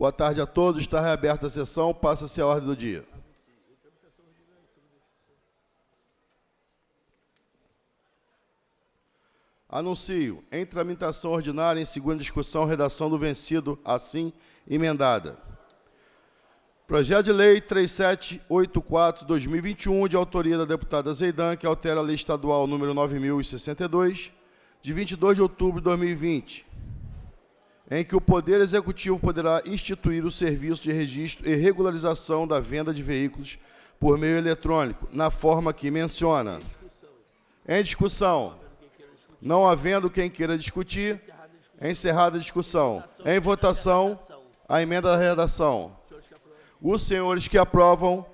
Boa tarde a todos. Está reaberta a sessão. Passa-se a ordem do dia. Anuncio, em tramitação ordinária, em segunda discussão, redação do vencido, assim emendada. Projeto de Lei 3784/2021, de autoria da deputada Zeidan, que altera a Lei Estadual número 9062, de 22 de outubro de 2020, em que o Poder Executivo poderá instituir o serviço de registro e regularização da venda de veículos por meio eletrônico, na forma que menciona. Em discussão. Não havendo quem queira discutir, encerrada a discussão. Em votação, a emenda da redação. Os senhores que aprovam,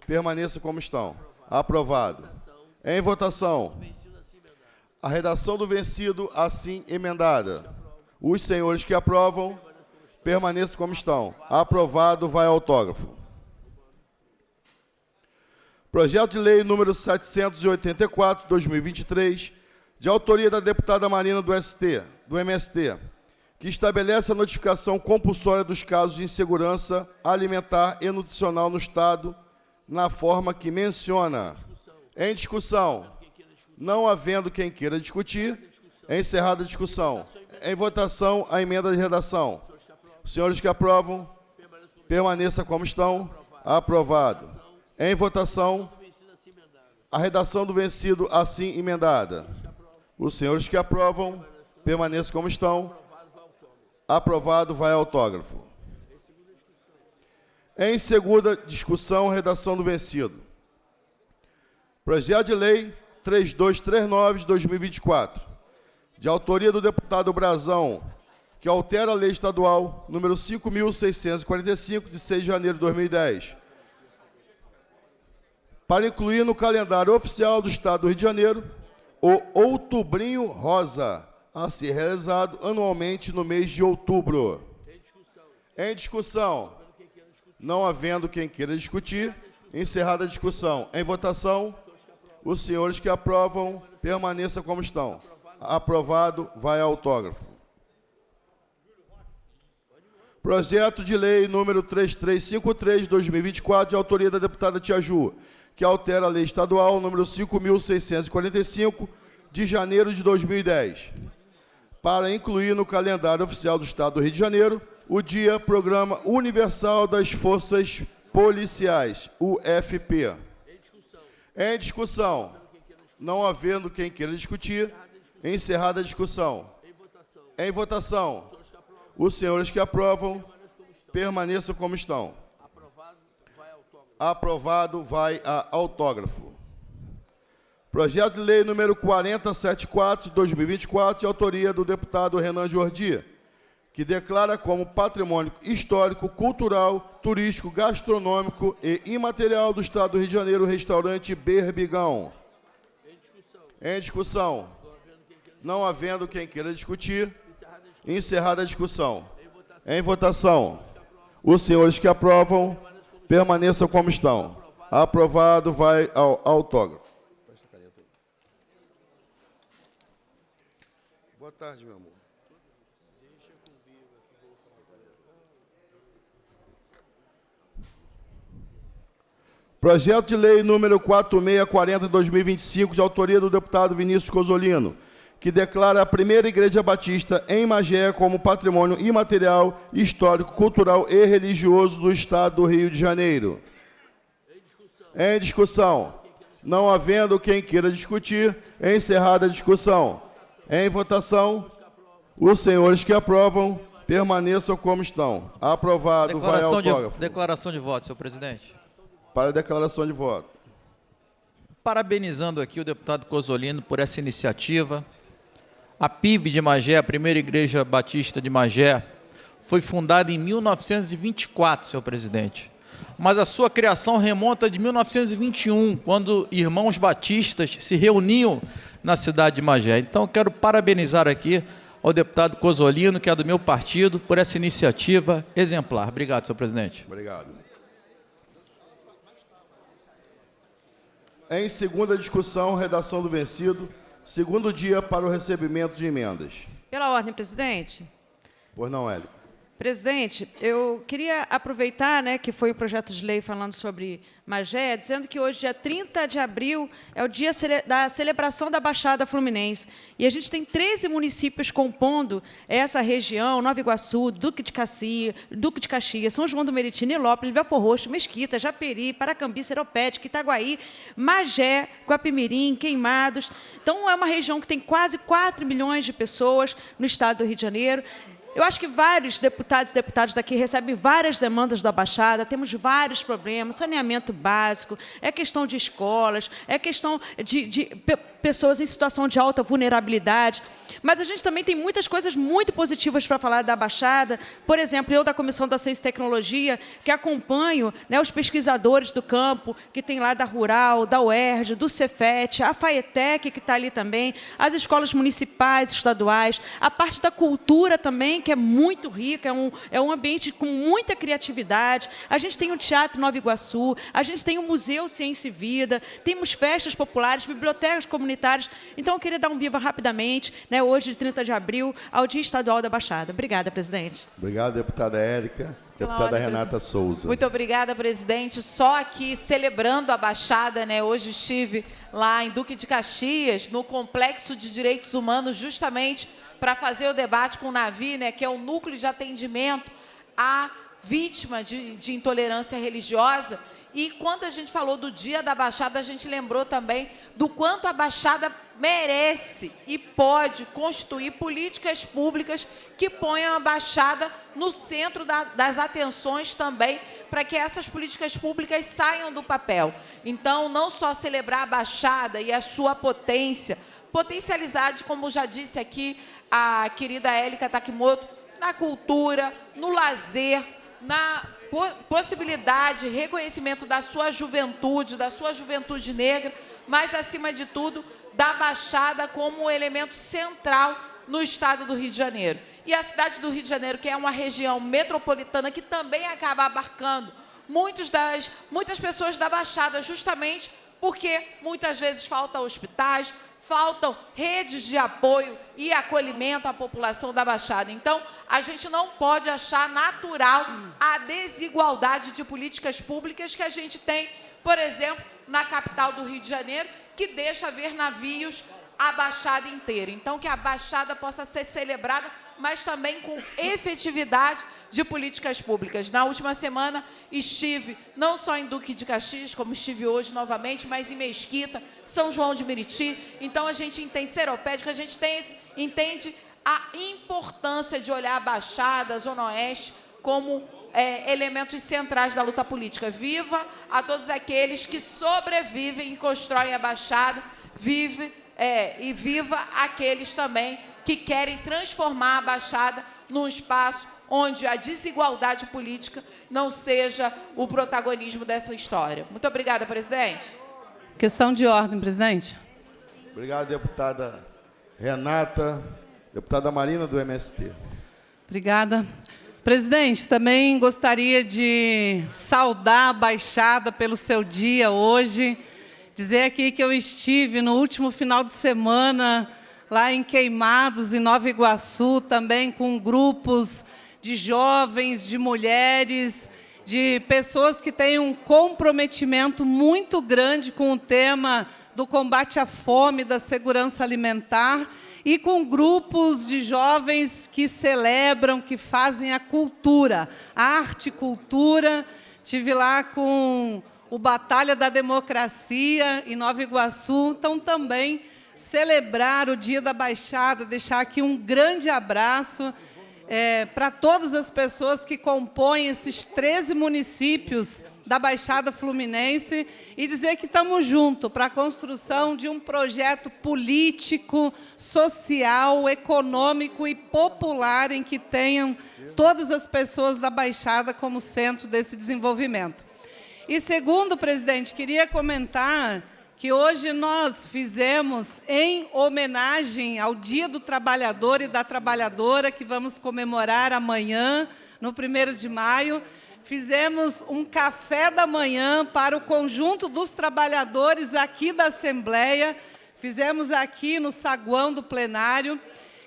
permaneçam como estão. Aprovado. Em votação, a redação do vencido, assim emendada. Os senhores que aprovam, permaneçam como estão. Aprovado, vai ao autógrafo. Projeto de Lei número 784/2023, de autoria da deputada Marina do MST, que estabelece a notificação compulsória dos casos de insegurança alimentar e nutricional no Estado, na forma que menciona. Em discussão. Não havendo quem queira discutir, encerrada a discussão. Em votação, a emenda de redação. Os senhores que aprovam, permaneça como estão. Aprovado. Em votação, a redação do vencido, assim emendada. Os senhores que aprovam, permaneçam como estão. Aprovado, vai ao autógrafo. Em segunda discussão, redação do vencido. Projeto de Lei 3239/2024, de autoria do deputado Brazão, que altera a Lei Estadual número 5.645, de 6 de janeiro de 2010, para incluir no calendário oficial do Estado do Rio de Janeiro o Outubrinho Rosa, a ser realizado anualmente no mês de outubro. Em discussão. Não havendo quem queira discutir, encerrada a discussão. Em votação, os senhores que aprovam, permaneçam como estão. Aprovado, vai ao autógrafo. Projeto de Lei número 3353/2024, de autoria da deputada Tia Ju, que altera a Lei Estadual número 5.645, de janeiro de 2010, para incluir no calendário oficial do Estado do Rio de Janeiro o Dia Programa Universal das Forças Policiais, UFP. Em discussão. Não havendo quem queira discutir, encerrada a discussão. Em votação. Os senhores que aprovam, permaneçam como estão. Aprovado, vai a autógrafo. Projeto de Lei número 4074/2024, de autoria do deputado Renan Jordi, que declara como patrimônio histórico, cultural, turístico, gastronômico e imaterial do Estado do Rio de Janeiro o restaurante Berbigão. Em discussão. Não havendo quem queira discutir, encerrada a discussão. Em votação. Os senhores que aprovam, permaneçam como estão. Aprovado, vai ao autógrafo. Boa tarde, meu amor. Projeto de Lei número 4640/2025, de autoria do deputado Vinícius Cozzolino, que declara a primeira Igreja Batista em Magé como patrimônio imaterial, histórico, cultural e religioso do Estado do Rio de Janeiro. Em discussão. Não havendo quem queira discutir, encerrada a discussão. Em votação, os senhores que aprovam, permaneçam como estão. Aprovado, vai ao autógrafo. Declaração de voto, senhor presidente. Para a declaração de voto. Parabenizando aqui o deputado Cozzolino por essa iniciativa. A PIB de Magé, a primeira Igreja Batista de Magé, foi fundada em 1924, senhor presidente. Mas a sua criação remonta de 1921, quando irmãos batistas se reuniam na cidade de Magé. Então, quero parabenizar aqui ao deputado Cozzolino, que é do meu partido, por essa iniciativa exemplar. Obrigado, senhor presidente. Obrigado. Em segunda discussão, redação do vencido, segundo dia para o recebimento de emendas. Pela ordem, presidente. Pois não, Hélio. Presidente, eu queria aproveitar, né, que foi o projeto de lei falando sobre Magé, dizendo que hoje, dia 30 de abril, é o dia da celebração da Baixada Fluminense. E a gente tem 13 municípios compondo essa região: Nova Iguaçu, Duque de Caxias, São João do Meriti, Nilópolis, Belfor Roxo, Mesquita, Japeri, Paracambi, Seropédica, Itaguaí, Magé, Guapimirim, Queimados. Então, é uma região que tem quase 4 milhões de pessoas no estado do Rio de Janeiro. Eu acho que vários deputados e deputadas daqui recebem várias demandas da Baixada, temos vários problemas: saneamento básico, é questão de escolas, é questão de pessoas em situação de alta vulnerabilidade. Mas a gente também tem muitas coisas muito positivas para falar da Baixada. Por exemplo, eu da Comissão da Ciência e Tecnologia, que acompanho, né, os pesquisadores do campo, que tem lá da Rural, da UERJ, do Cefet, a FAETEC, que está ali também, as escolas municipais, estaduais, a parte da cultura também, que é muito rica, é um ambiente com muita criatividade. A gente tem o Teatro Nova Iguaçu, a gente tem o Museu Ciência e Vida, temos festas populares, bibliotecas comunitárias. Então, eu queria dar um viva rapidamente, né, hoje, de 30 de abril, ao Dia Estadual da Baixada. Obrigada, presidente. Obrigado, deputada Érica. Deputada Renata Souza. Muito obrigada, presidente. Só aqui celebrando a Baixada, né? Hoje estive lá em Duque de Caxias, no Complexo de Direitos Humanos, justamente para fazer o debate com o NAVI, né, que é o núcleo de atendimento à vítima de intolerância religiosa. E quando a gente falou do Dia da Baixada, a gente lembrou também do quanto a Baixada merece e pode constituir políticas públicas que ponham a Baixada no centro das atenções também, para que essas políticas públicas saiam do papel. Então, não só celebrar a Baixada e a sua potência, potencialidade, como já disse aqui a querida Élica Takimoto, na cultura, no lazer, na possibilidade, reconhecimento da sua juventude negra, mas, acima de tudo, da Baixada como um elemento central no estado do Rio de Janeiro. E a cidade do Rio de Janeiro, que é uma região metropolitana, que também acaba abarcando muitas pessoas da Baixada, justamente porque muitas vezes faltam hospitais, faltam redes de apoio e acolhimento à população da Baixada. Então, a gente não pode achar natural a desigualdade de políticas públicas que a gente tem, por exemplo, na capital do Rio de Janeiro, que deixa ver navios a Baixada inteira. Então, que a Baixada possa ser celebrada, mas também com efetividade de políticas públicas. Na última semana, estive não só em Duque de Caxias, como estive hoje novamente, mas em Mesquita, São João de Meriti. Então, a gente entende, Seropédica, a gente entende a importância de olhar a Baixada, a Zona Oeste, como elementos centrais da luta política. Viva a todos aqueles que sobrevivem e constroem a Baixada, e viva aqueles também que querem transformar a Baixada num espaço onde a desigualdade política não seja o protagonismo dessa história. Muito obrigada, presidente. Questão de ordem, presidente. Obrigado, deputada Renata. Deputada Marina, do MST. Obrigada. Presidente, também gostaria de saudar a Baixada pelo seu dia hoje, dizer aqui que eu estive no último final de semana lá em Queimados, em Nova Iguaçu, também com grupos de jovens, de mulheres, de pessoas que têm um comprometimento muito grande com o tema do combate à fome, da segurança alimentar, e com grupos de jovens que celebram, que fazem a cultura, a arte e cultura. Estive lá com o Batalha da Democracia em Nova Iguaçu, então também celebrar o Dia da Baixada, deixar aqui um grande abraço para todas as pessoas que compõem esses 13 municípios da Baixada Fluminense e dizer que estamos juntos para a construção de um projeto político, social, econômico e popular em que tenham todas as pessoas da Baixada como centro desse desenvolvimento. E, segundo, presidente, queria comentar que hoje nós fizemos, em homenagem ao Dia do Trabalhador e da Trabalhadora, que vamos comemorar amanhã, no 1º de maio, fizemos um café da manhã para o conjunto dos trabalhadores aqui da Assembleia, fizemos aqui no saguão do plenário.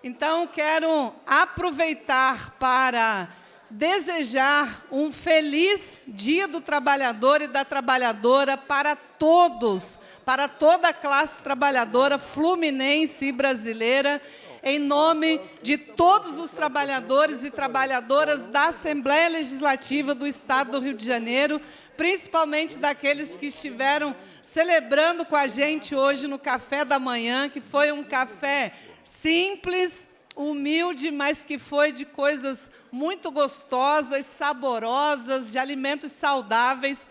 Então, quero aproveitar para desejar um feliz Dia do Trabalhador e da Trabalhadora para todos, para toda a classe trabalhadora fluminense e brasileira, em nome de todos os trabalhadores e trabalhadoras da Assembleia Legislativa do Estado do Rio de Janeiro, principalmente daqueles que estiveram celebrando com a gente hoje no café da manhã, que foi um café simples, humilde, mas que foi de coisas muito gostosas, saborosas, de alimentos saudáveis,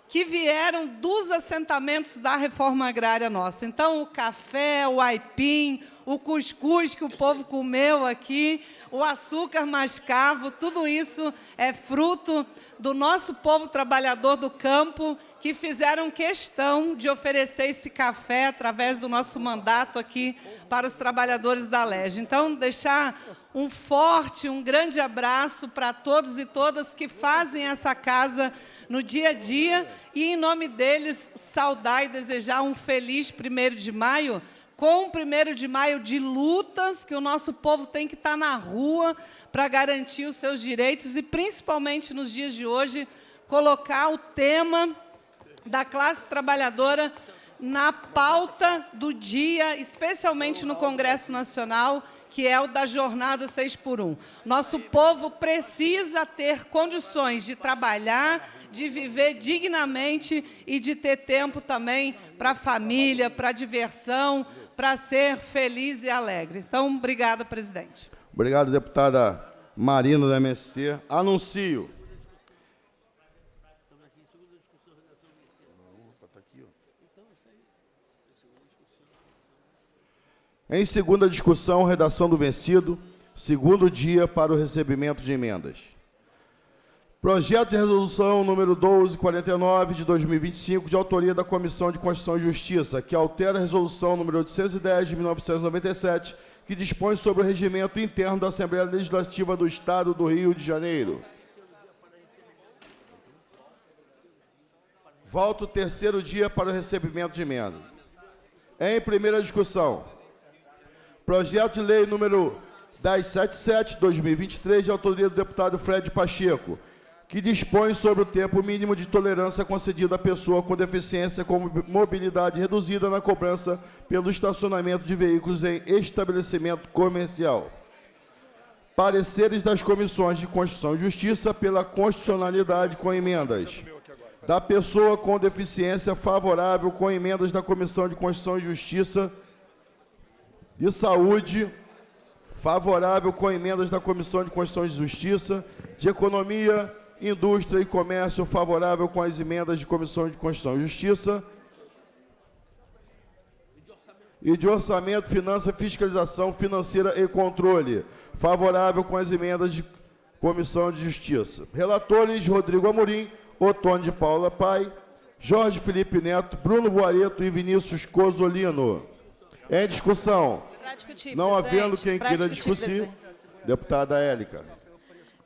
que vieram dos assentamentos da reforma agrária nossa. Então, o café, o aipim, o cuscuz que o povo comeu aqui, o açúcar mascavo, tudo isso é fruto do nosso povo trabalhador do campo, que fizeram questão de oferecer esse café através do nosso mandato aqui para os trabalhadores da LERJ. Então, deixar um forte, um grande abraço para todos e todas que fazem essa casa no dia a dia e, em nome deles, saudar e desejar um feliz 1º de maio, com o 1º de maio de lutas, que o nosso povo tem que estar na rua para garantir os seus direitos e, principalmente nos dias de hoje, colocar o tema da classe trabalhadora na pauta do dia, especialmente no Congresso Nacional, que é o da Jornada 6x1. Nosso povo precisa ter condições de trabalhar, de viver dignamente e de ter tempo também para a família, para a diversão, para ser feliz e alegre. Então, obrigada, presidente. Obrigado, deputada Marina, do MST. Anuncio. Em segunda discussão, redação do vencido, segundo dia para o recebimento de emendas. Projeto de resolução número 1249 de 2025, de autoria da Comissão de Constituição e Justiça, que altera a resolução número 810 de 1997, que dispõe sobre o regimento interno da Assembleia Legislativa do Estado do Rio de Janeiro. Volta o terceiro dia para o recebimento de emenda. Em primeira discussão, projeto de lei número 1077, 2023, de autoria do deputado Fred Pacheco, que dispõe sobre o tempo mínimo de tolerância concedido à pessoa com deficiência com mobilidade reduzida na cobrança pelo estacionamento de veículos em estabelecimento comercial. Pareceres das comissões de Constituição e Justiça pela constitucionalidade com emendas. Da pessoa com deficiência favorável com emendas da Comissão de Constituição e Justiça, de Saúde, favorável com emendas da Comissão de Constituição e Justiça, de Economia, Indústria e Comércio, favorável com as emendas de Comissão de Constituição e Justiça, e de Orçamento, Finança, Fiscalização Financeira e Controle, favorável com as emendas de Comissão de Justiça. Relatores: Rodrigo Amorim, Otônio de Paula Pai, Jorge Felipe Neto, Bruno Boareto e Vinícius Cozzolino. Em discussão. Não havendo quem queira discutir, deputada Élica.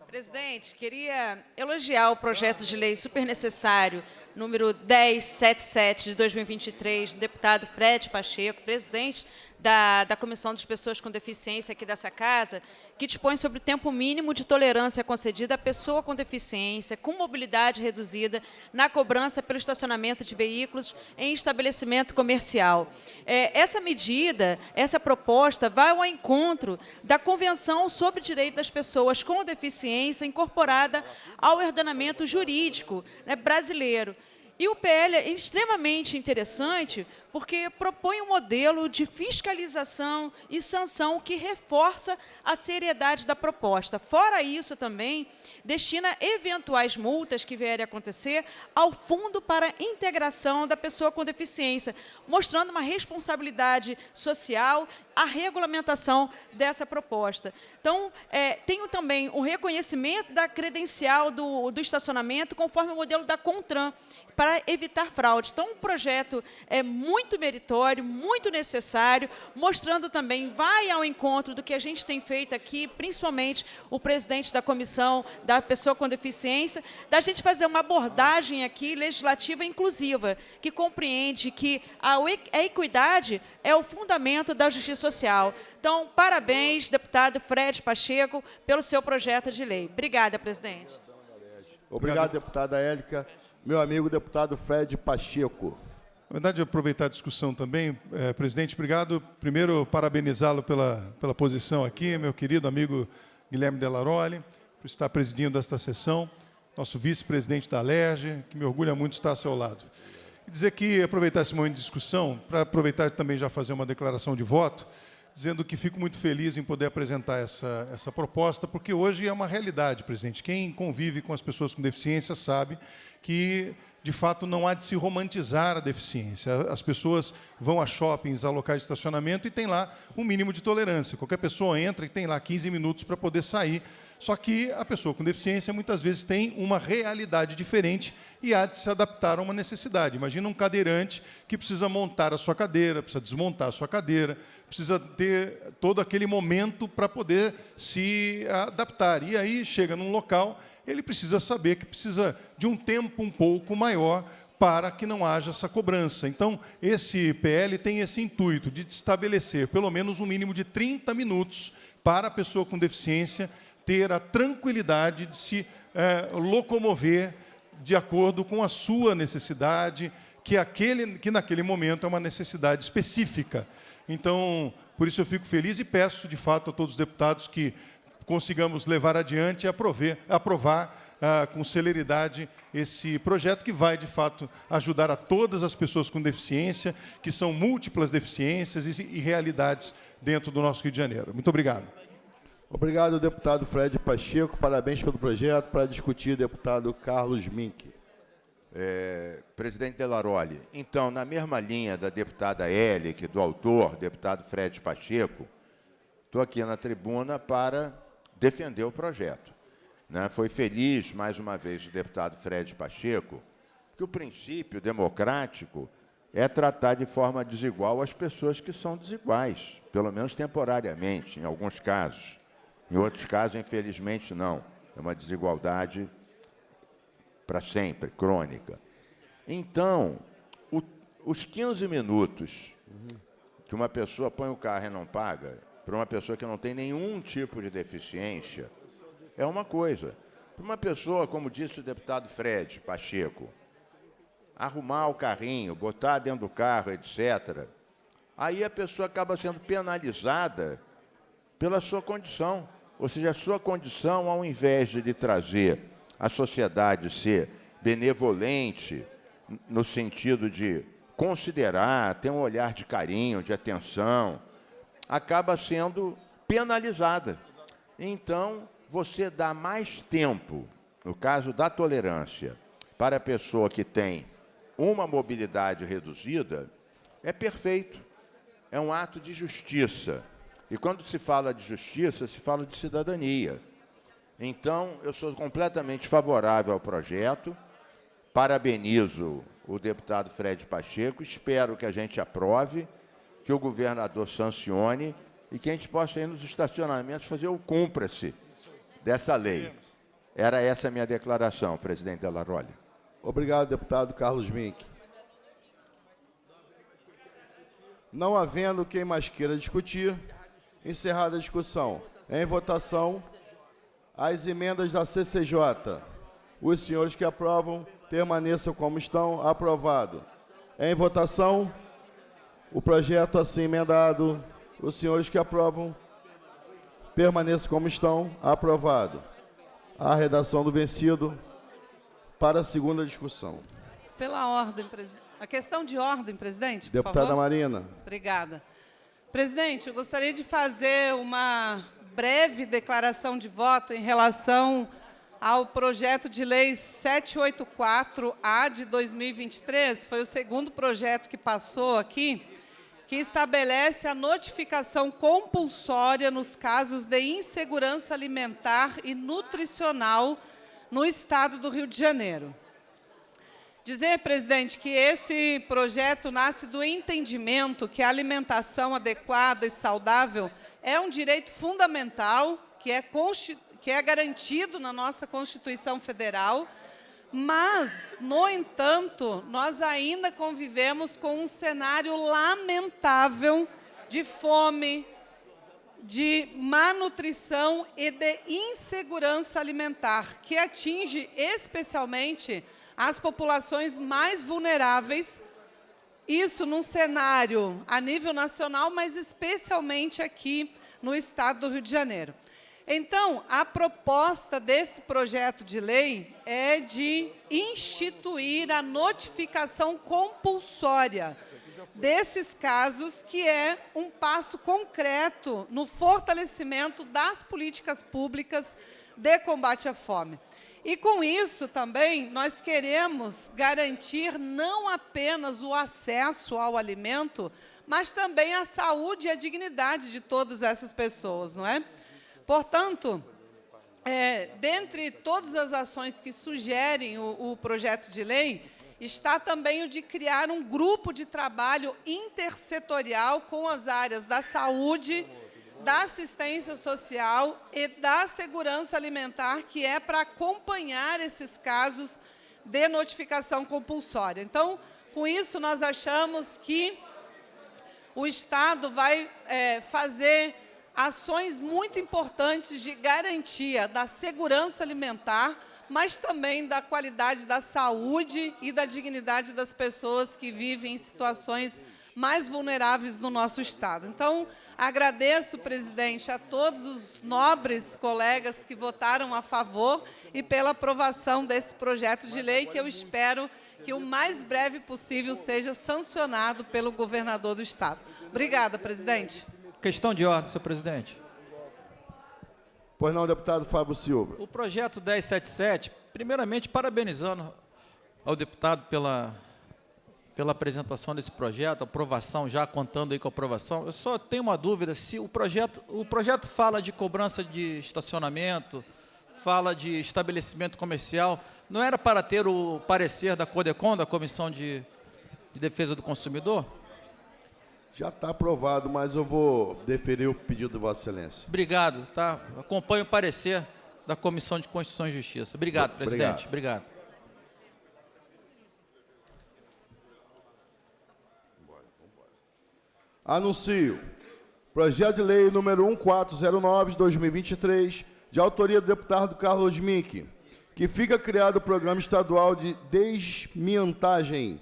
Presidente, queria elogiar o projeto de lei super necessário, número 1077 de 2023, do deputado Fred Pacheco, presidente da Comissão das Pessoas com Deficiência aqui dessa casa, que dispõe sobre o tempo mínimo de tolerância concedida à pessoa com deficiência, com mobilidade reduzida, na cobrança pelo estacionamento de veículos em estabelecimento comercial. Essa medida, essa proposta, vai ao encontro da Convenção sobre o Direito das Pessoas com Deficiência, incorporada ao ordenamento jurídico, né, brasileiro. E o PL é extremamente interessante porque propõe um modelo de fiscalização e sanção que reforça a seriedade da proposta. Fora isso, também destina eventuais multas que vierem a acontecer ao Fundo para a Integração da Pessoa com Deficiência, mostrando uma responsabilidade social, a regulamentação dessa proposta. Então, tenho também o reconhecimento da credencial do estacionamento, conforme o modelo da CONTRAN, para evitar fraude. Então, um projeto é muito meritório, muito necessário, mostrando também, vai ao encontro do que a gente tem feito aqui, principalmente o presidente da Comissão da Pessoa com Deficiência, da gente fazer uma abordagem aqui legislativa inclusiva, que compreende que a equidade é o fundamento da justiça social. Então, parabéns, deputado Fred Pacheco, pelo seu projeto de lei. Obrigada, presidente. Obrigado, deputada Élica. Meu amigo deputado Fred Pacheco. Na verdade, aproveitar a discussão também, presidente, obrigado. Primeiro, parabenizá-lo pela posição aqui, meu querido amigo Guilherme Delaroli, por estar presidindo esta sessão, nosso vice-presidente da Alerj, que me orgulha muito estar ao seu lado. E dizer que, aproveitar esse momento de discussão, para aproveitar também já fazer uma declaração de voto, dizendo que fico muito feliz em poder apresentar essa proposta, porque hoje é uma realidade, presidente. Quem convive com as pessoas com deficiência sabe que, de fato, não há de se romantizar a deficiência. As pessoas vão a shoppings, a locais de estacionamento e tem lá um mínimo de tolerância. Qualquer pessoa entra e tem lá 15 minutos para poder sair. Só que a pessoa com deficiência, muitas vezes, tem uma realidade diferente e há de se adaptar a uma necessidade. Imagina um cadeirante que precisa montar a sua cadeira, precisa desmontar a sua cadeira, precisa ter todo aquele momento para poder se adaptar. E aí chega num local, ele precisa saber que precisa de um tempo um pouco maior para que não haja essa cobrança. Então, esse PL tem esse intuito de estabelecer pelo menos um mínimo de 30 minutos para a pessoa com deficiência ter a tranquilidade de se locomover de acordo com a sua necessidade, que naquele momento é uma necessidade específica. Então, por isso eu fico feliz e peço, de fato, a todos os deputados que consigamos levar adiante e aprovar com celeridade esse projeto que vai, de fato, ajudar a todas as pessoas com deficiência, que são múltiplas deficiências e realidades dentro do nosso Rio de Janeiro. Muito obrigado. Obrigado, deputado Fred Pacheco. Parabéns pelo projeto. Para discutir, deputado Carlos Mink. Presidente Delaroli, então, na mesma linha da deputada Élica, do autor, deputado Fred Pacheco, estou aqui na tribuna para defender o projeto. Né? Foi feliz, mais uma vez, o deputado Fred Pacheco, que o princípio democrático é tratar de forma desigual as pessoas que são desiguais, pelo menos temporariamente, em alguns casos. Em outros casos, infelizmente, não. É uma desigualdade para sempre, crônica. Então, os 15 minutos que uma pessoa põe o carro e não paga, para uma pessoa que não tem nenhum tipo de deficiência, é uma coisa. Para uma pessoa, como disse o deputado Fred Pacheco, arrumar o carrinho, botar dentro do carro, etc., aí a pessoa acaba sendo penalizada pela sua condição. Ou seja, a sua condição, ao invés de lhe trazer a sociedade ser benevolente, no sentido de considerar, ter um olhar de carinho, de atenção, acaba sendo penalizada. Então, você dá mais tempo, no caso da tolerância, para a pessoa que tem uma mobilidade reduzida, é perfeito. É um ato de justiça. E quando se fala de justiça, se fala de cidadania. Então, eu sou completamente favorável ao projeto, parabenizo o deputado Fred Pacheco, espero que a gente aprove, que o governador sancione e que a gente possa ir nos estacionamentos fazer o cúmplice dessa lei. Era essa a minha declaração, presidente Delaroli. Obrigado, deputado Carlos Mink. Não havendo quem mais queira discutir, encerrada a discussão. Em votação, as emendas da CCJ. Os senhores que aprovam, permaneçam como estão. Aprovado. Em votação, o projeto assim emendado. Os senhores que aprovam, permaneçam como estão. Aprovado. A redação do vencido para a segunda discussão. Pela ordem, presidente. A questão de ordem, presidente, por Deputada favor. Marina. Obrigada. Presidente, eu gostaria de fazer uma breve declaração de voto em relação ao projeto de lei 784-A de 2023. Foi o segundo projeto que passou aqui, que estabelece a notificação compulsória nos casos de insegurança alimentar e nutricional no Estado do Rio de Janeiro. Dizer, presidente, que esse projeto nasce do entendimento que a alimentação adequada e saudável é um direito fundamental, que é garantido na nossa Constituição Federal, mas, no entanto, nós ainda convivemos com um cenário lamentável de fome, de malnutrição e de insegurança alimentar, que atinge especialmente as populações mais vulneráveis, isso num cenário a nível nacional, mas especialmente aqui no estado do Rio de Janeiro. Então, a proposta desse projeto de lei é de instituir a notificação compulsória desses casos, que é um passo concreto no fortalecimento das políticas públicas de combate à fome. E, com isso, também, nós queremos garantir não apenas o acesso ao alimento, mas também a saúde e a dignidade de todas essas pessoas, não é? Portanto, dentre todas as ações que sugerem o projeto de lei, está também o de criar um grupo de trabalho intersetorial com as áreas da saúde, da assistência social e da segurança alimentar, que é para acompanhar esses casos de notificação compulsória. Então, com isso, nós achamos que o Estado vai fazer ações muito importantes de garantia da segurança alimentar, mas também da qualidade da saúde e da dignidade das pessoas que vivem em situações mais vulneráveis no nosso Estado. Então, agradeço, presidente, a todos os nobres colegas que votaram a favor e pela aprovação desse projeto de lei, que eu espero que o mais breve possível seja sancionado pelo governador do Estado. Obrigada, presidente. Questão de ordem, senhor presidente. Pois não, deputado Fábio Silva. O projeto 1077, primeiramente, parabenizando ao deputado pela apresentação desse projeto, aprovação, já contando aí com a aprovação. Eu só tenho uma dúvida, se o projeto fala de cobrança de estacionamento, fala de estabelecimento comercial, não era para ter o parecer da CODECON, da Comissão de Defesa do Consumidor? Já está aprovado, mas eu vou deferir o pedido de Vossa Excelência. Obrigado, tá? Acompanho o parecer da Comissão de Constituição e Justiça. Obrigado, presidente. Obrigado. Anuncio projeto de lei número 1409 de 2023, de autoria do deputado Carlos Mink, que fica criado o Programa Estadual de Desmiantagem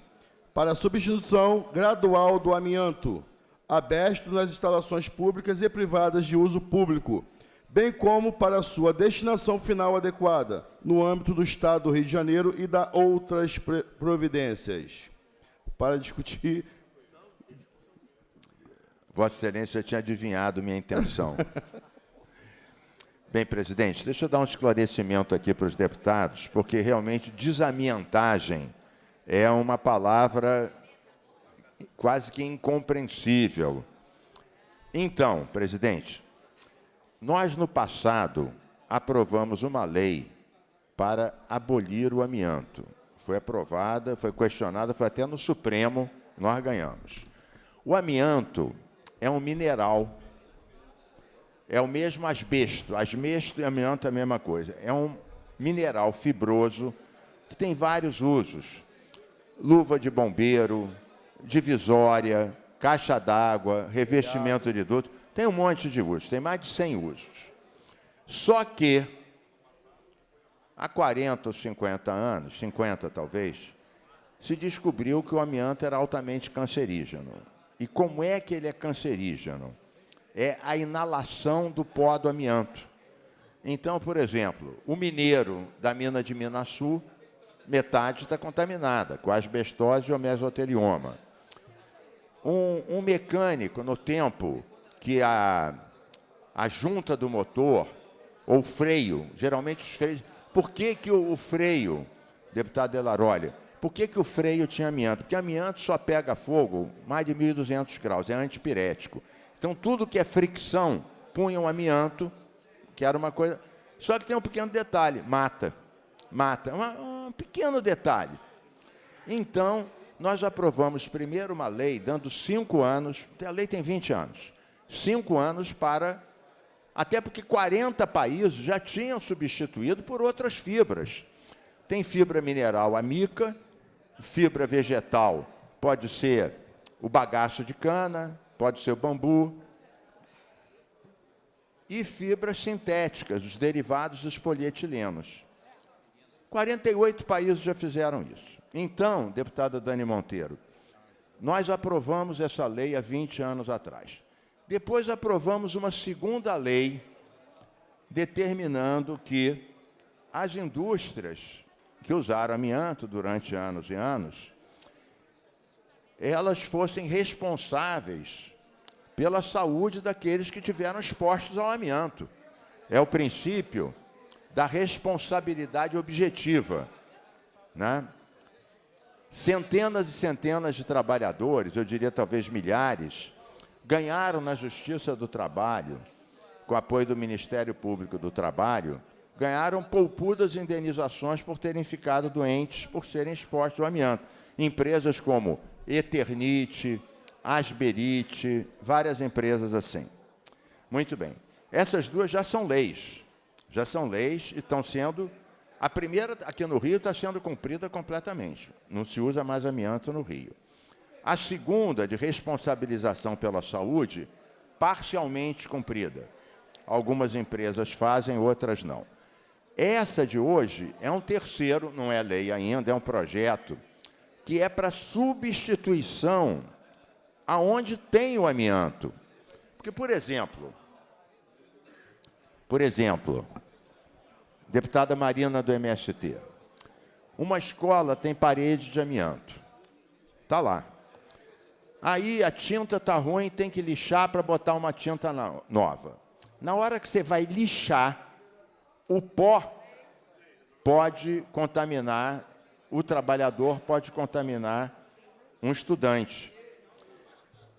para a substituição gradual do amianto, aberto nas instalações públicas e privadas de uso público, bem como para sua destinação final adequada, no âmbito do Estado do Rio de Janeiro e da outras providências. Para discutir... Vossa Excelência tinha adivinhado minha intenção. Bem, presidente, deixa eu dar um esclarecimento aqui para os deputados, porque realmente desamiantagem é uma palavra quase que incompreensível. Então, presidente, nós no passado aprovamos uma lei para abolir o amianto. Foi aprovada, foi questionada, foi até no Supremo, nós ganhamos. O amianto é um mineral, é o mesmo asbesto. Asbesto e amianto é a mesma coisa. É um mineral fibroso que tem vários usos. Luva de bombeiro, divisória, caixa d'água, revestimento de duto. Tem um monte de usos, tem mais de 100 usos. Só que, há 40 ou 50 anos, 50 talvez, se descobriu que o amianto era altamente cancerígeno. E como é que ele é cancerígeno? É a inalação do pó do amianto. Então, por exemplo, o mineiro da mina de Minasul, metade está contaminada, com asbestose ou mesotelioma. Um mecânico, no tempo que a junta do motor, ou freio, geralmente os freios... Por que o freio, deputado Delarolli, por que o freio tinha amianto? Porque amianto só pega fogo mais de 1.200 graus, é antipirético. Então, tudo que é fricção, punha um amianto, que era uma coisa... Só que tem um pequeno detalhe, mata. Um pequeno detalhe. Então, nós aprovamos primeiro uma lei, dando 5 anos, a lei tem 20 anos, 5 anos para... Até porque 40 países já tinham substituído por outras fibras. Tem fibra mineral, a mica, fibra vegetal, pode ser o bagaço de cana, pode ser o bambu, e fibras sintéticas, os derivados dos polietilenos. 48 países já fizeram isso. Então, deputada Dani Monteiro, nós aprovamos essa lei há 20 anos atrás. Depois aprovamos uma segunda lei determinando que as indústrias que usaram amianto durante anos e anos, elas fossem responsáveis pela saúde daqueles que tiveram expostos ao amianto. É o princípio da responsabilidade objetiva, né? Centenas e centenas de trabalhadores, eu diria talvez milhares, ganharam na Justiça do Trabalho, com apoio do Ministério Público do Trabalho, ganharam poupudas indenizações por terem ficado doentes, por serem expostos ao amianto. Empresas como Eternite, Asberite, várias empresas assim. Muito bem. Essas duas já são leis e estão sendo... A primeira, aqui no Rio, está sendo cumprida completamente. Não se usa mais amianto no Rio. A segunda, de responsabilização pela saúde, parcialmente cumprida. Algumas empresas fazem, outras não. Essa de hoje é um terceiro, não é lei ainda, é um projeto, que é para substituição aonde tem o amianto. Porque, por exemplo, deputada Marina do MST, uma escola tem parede de amianto. Está lá. Aí a tinta está ruim, tem que lixar para botar uma tinta nova. Na hora que você vai lixar, o pó pode contaminar, o trabalhador pode contaminar um estudante.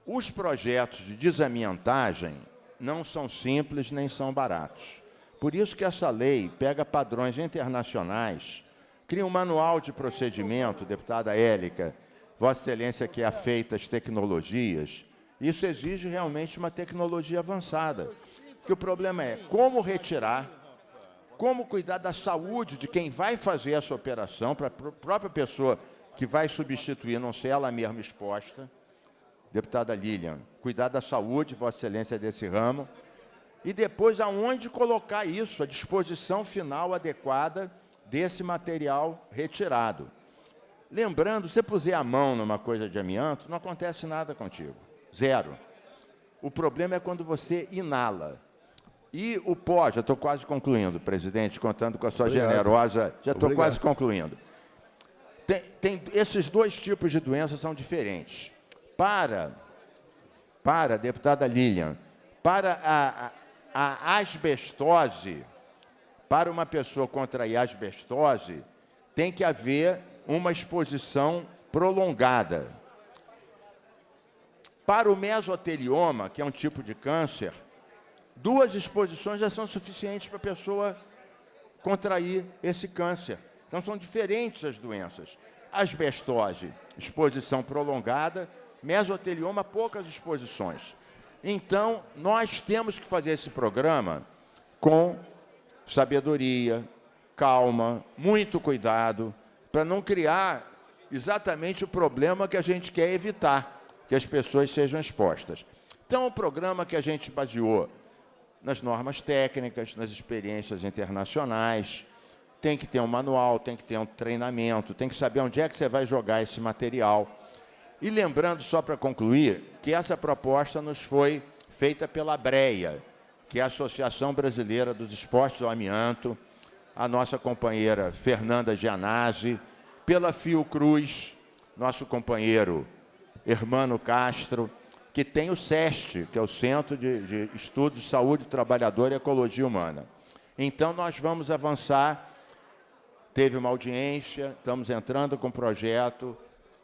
Os projetos de desamiantagem não são simples nem são baratos. Por isso que essa lei pega padrões internacionais, cria um manual de procedimento, deputada Élica, Vossa Excelência que é afeita às tecnologias, isso exige realmente uma tecnologia avançada. Porque o problema é como retirar, como cuidar da saúde de quem vai fazer essa operação, para a própria pessoa que vai substituir, não ser ela mesma exposta. Deputada Lilian, cuidar da saúde, Vossa Excelência, desse ramo. E depois, aonde colocar isso, a disposição final adequada desse material retirado. Lembrando, se você puser a mão numa coisa de amianto, não acontece nada contigo. Zero. O problema é quando você inala. E o pó, já estou quase concluindo, presidente, contando com a sua generosa... Já estou quase concluindo. Esses dois tipos de doenças são diferentes. Para a deputada Lilian, para a asbestose, para uma pessoa contrair asbestose, tem que haver uma exposição prolongada. Para o mesotelioma, que é um tipo de câncer, 2 exposições já são suficientes para a pessoa contrair esse câncer. Então, são diferentes as doenças. Asbestose, exposição prolongada, mesotelioma, poucas exposições. Então, nós temos que fazer esse programa com sabedoria, calma, muito cuidado, para não criar exatamente o problema que a gente quer evitar, que as pessoas sejam expostas. Então, o programa que a gente baseou nas normas técnicas, nas experiências internacionais, tem que ter um manual, tem que ter um treinamento, tem que saber onde é que você vai jogar esse material. E lembrando, só para concluir, que essa proposta nos foi feita pela BREA, que é a Associação Brasileira dos Expostos ao Amianto, a nossa companheira Fernanda Gianazzi, pela Fiocruz, nosso companheiro Hermano Castro, que tem o CEST, que é o Centro de Estudos de Saúde do Trabalhador e Ecologia Humana. Então, nós vamos avançar. Teve uma audiência, estamos entrando com o projeto,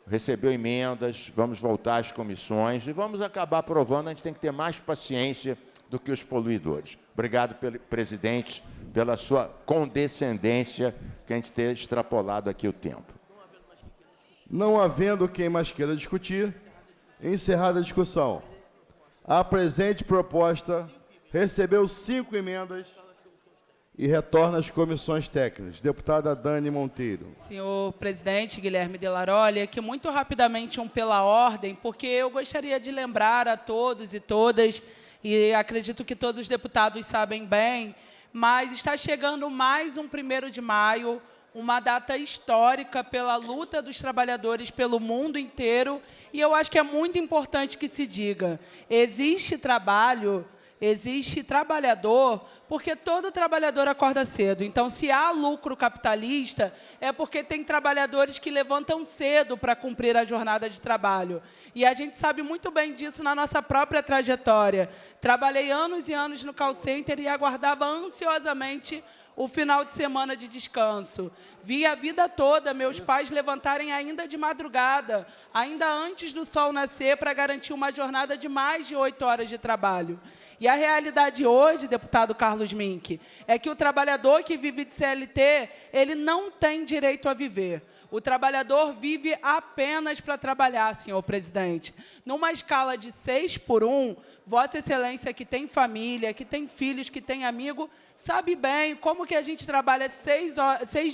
recebeu emendas, vamos voltar às comissões e vamos acabar aprovando. A gente tem que ter mais paciência do que os poluidores. Obrigado, presidente, pela sua condescendência, que a gente ter extrapolado aqui o tempo. Não havendo quem mais queira discutir, encerrada a discussão. A presente proposta recebeu 5 emendas e retorna às comissões técnicas. Deputada Dani Monteiro. Senhor presidente Guilherme Delaroli, aqui muito rapidamente pela ordem, porque eu gostaria de lembrar a todos e todas, e acredito que todos os deputados sabem bem, mas está chegando mais um 1º de maio, uma data histórica pela luta dos trabalhadores pelo mundo inteiro, e eu acho que é muito importante que se diga, existe trabalho, existe trabalhador, porque todo trabalhador acorda cedo. Então, se há lucro capitalista, é porque tem trabalhadores que levantam cedo para cumprir a jornada de trabalho. E a gente sabe muito bem disso na nossa própria trajetória. Trabalhei anos e anos no call center e aguardava ansiosamente o final de semana de descanso. Vi a vida toda meus pais levantarem ainda de madrugada, ainda antes do sol nascer, para garantir uma jornada de mais de 8 horas de trabalho. E a realidade hoje, deputado Carlos Mink, é que o trabalhador que vive de CLT, ele não tem direito a viver. O trabalhador vive apenas para trabalhar, senhor presidente. Numa escala de 6-1, Vossa Excelência, que tem família, que tem filhos, que tem amigo, sabe bem como que a gente trabalha 6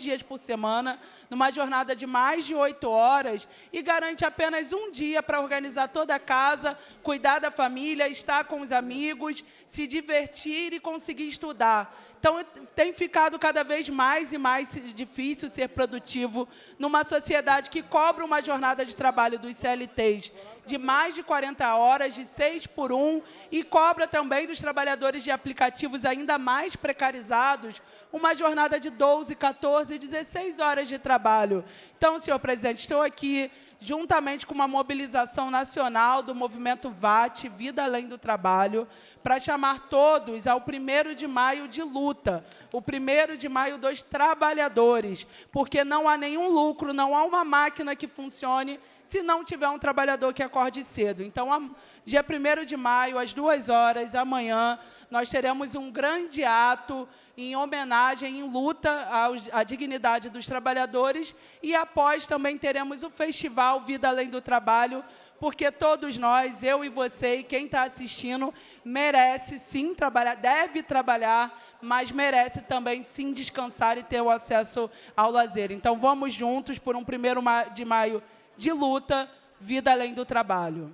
dias por semana, numa jornada de mais de 8 horas, e garante apenas um dia para organizar toda a casa, cuidar da família, estar com os amigos, se divertir e conseguir estudar. Então, tem ficado cada vez mais e mais difícil ser produtivo numa sociedade que cobra uma jornada de trabalho dos CLTs de mais de 40 horas, de 6-1, e cobra também dos trabalhadores de aplicativos ainda mais precarizados uma jornada de 12, 14, 16 horas de trabalho. Então, senhor presidente, estou aqui juntamente com uma mobilização nacional do movimento VAT, Vida Além do Trabalho, para chamar todos ao 1º de maio de luta, o 1º de maio dos trabalhadores, porque não há nenhum lucro, não há uma máquina que funcione se não tiver um trabalhador que acorde cedo. Então, dia 1º de maio, às 2 horas, amanhã, nós teremos um grande ato em homenagem, em luta à dignidade dos trabalhadores, e após também teremos o Festival Vida Além do Trabalho, porque todos nós, eu e você e quem está assistindo, merece sim trabalhar, deve trabalhar, mas merece também sim descansar e ter o acesso ao lazer. Então, vamos juntos por um 1º de maio de luta, Vida Além do Trabalho.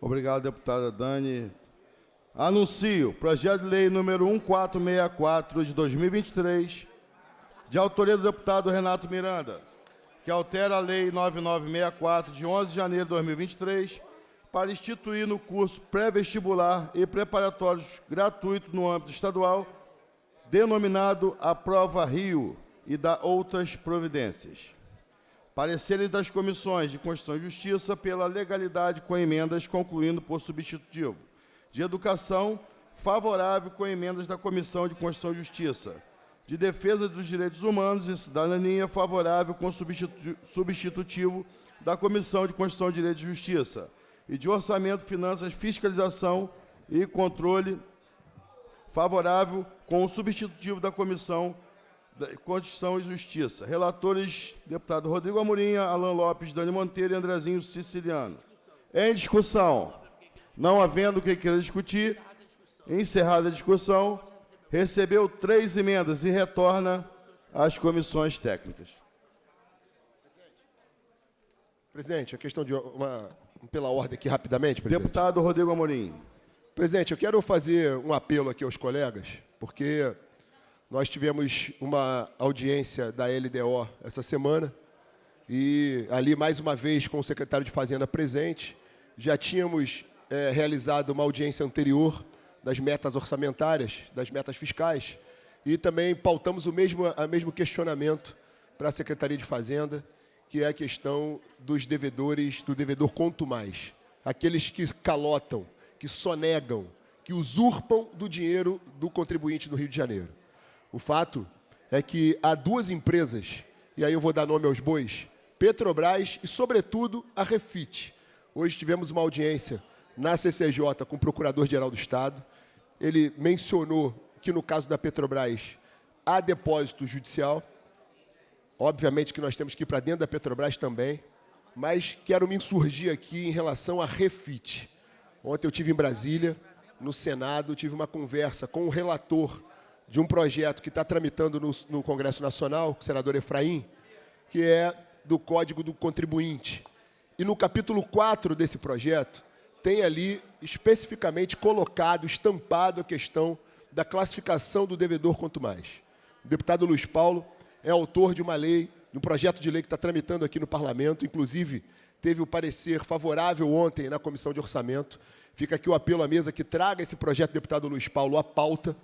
Obrigado, deputada Dani. Anuncio projeto de lei número 1464 de 2023, de autoria do deputado Renato Miranda, que altera a lei 9964 de 11 de janeiro de 2023 para instituir no curso pré-vestibular e preparatórios gratuito no âmbito estadual, denominado a Prova Rio, e da outras providências. Pareceres das comissões de Constituição e Justiça pela legalidade com emendas, concluindo por substitutivo. De Educação, favorável com emendas da Comissão de Constituição e Justiça. De Defesa dos Direitos Humanos e Cidadania, favorável com substitutivo da Comissão de Constituição e Direitos e Justiça. E de Orçamento, Finanças, Fiscalização e Controle, favorável com o substitutivo da Comissão de Constituição e Justiça. Relatores, deputado Rodrigo Amorim, Alan Lopes, Dani Monteiro e Andrezinho Siciliano. Em discussão. Não havendo quem queira discutir, encerrada a discussão, recebeu 3 emendas e retorna às comissões técnicas. Presidente, a questão de pela ordem aqui rapidamente, presidente. Deputado Rodrigo Amorim. Presidente, eu quero fazer um apelo aqui aos colegas, porque nós tivemos uma audiência da LDO essa semana, e ali, mais uma vez, com o secretário de Fazenda presente, já tínhamos realizado uma audiência anterior das metas orçamentárias, das metas fiscais, e também pautamos o mesmo questionamento para a Secretaria de Fazenda, que é a questão dos devedores, do devedor quanto mais. Aqueles que calotam, que sonegam, que usurpam do dinheiro do contribuinte do Rio de Janeiro. O fato é que há 2 empresas, e aí eu vou dar nome aos bois, Petrobras e, sobretudo, a Refit. Hoje tivemos uma audiência na CCJ com o Procurador-Geral do Estado. Ele mencionou que, no caso da Petrobras, há depósito judicial. Obviamente que nós temos que ir para dentro da Petrobras também, mas quero me insurgir aqui em relação à Refit. Ontem eu estive em Brasília, no Senado, tive uma conversa com o relator de um projeto que está tramitando no Congresso Nacional, com o senador Efraim, que é do Código do Contribuinte. E no capítulo 4 desse projeto, tem ali especificamente colocado, estampado a questão da classificação do devedor quanto mais. O deputado Luiz Paulo é autor de uma lei, de um projeto de lei que está tramitando aqui no Parlamento, inclusive teve o parecer favorável ontem na Comissão de Orçamento. Fica aqui o apelo à mesa que traga esse projeto do deputado Luiz Paulo à pauta,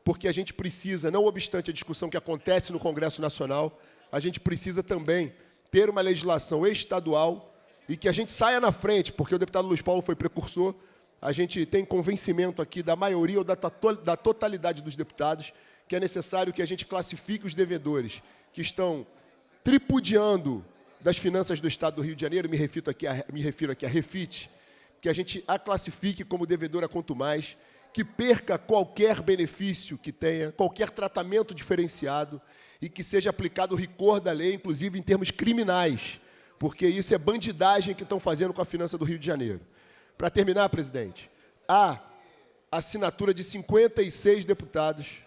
porque a gente precisa, não obstante a discussão que acontece no Congresso Nacional, a gente precisa também ter uma legislação estadual e que a gente saia na frente, porque o deputado Luiz Paulo foi precursor, a gente tem convencimento aqui da maioria ou da totalidade dos deputados que é necessário que a gente classifique os devedores que estão tripudiando das finanças do Estado do Rio de Janeiro, me refiro aqui a Refit, que a gente a classifique como devedora quanto mais, que perca qualquer benefício que tenha, qualquer tratamento diferenciado e que seja aplicado o rigor da lei, inclusive em termos criminais, porque isso é bandidagem que estão fazendo com a finança do Rio de Janeiro. Para terminar, presidente, há assinatura de 56 deputados,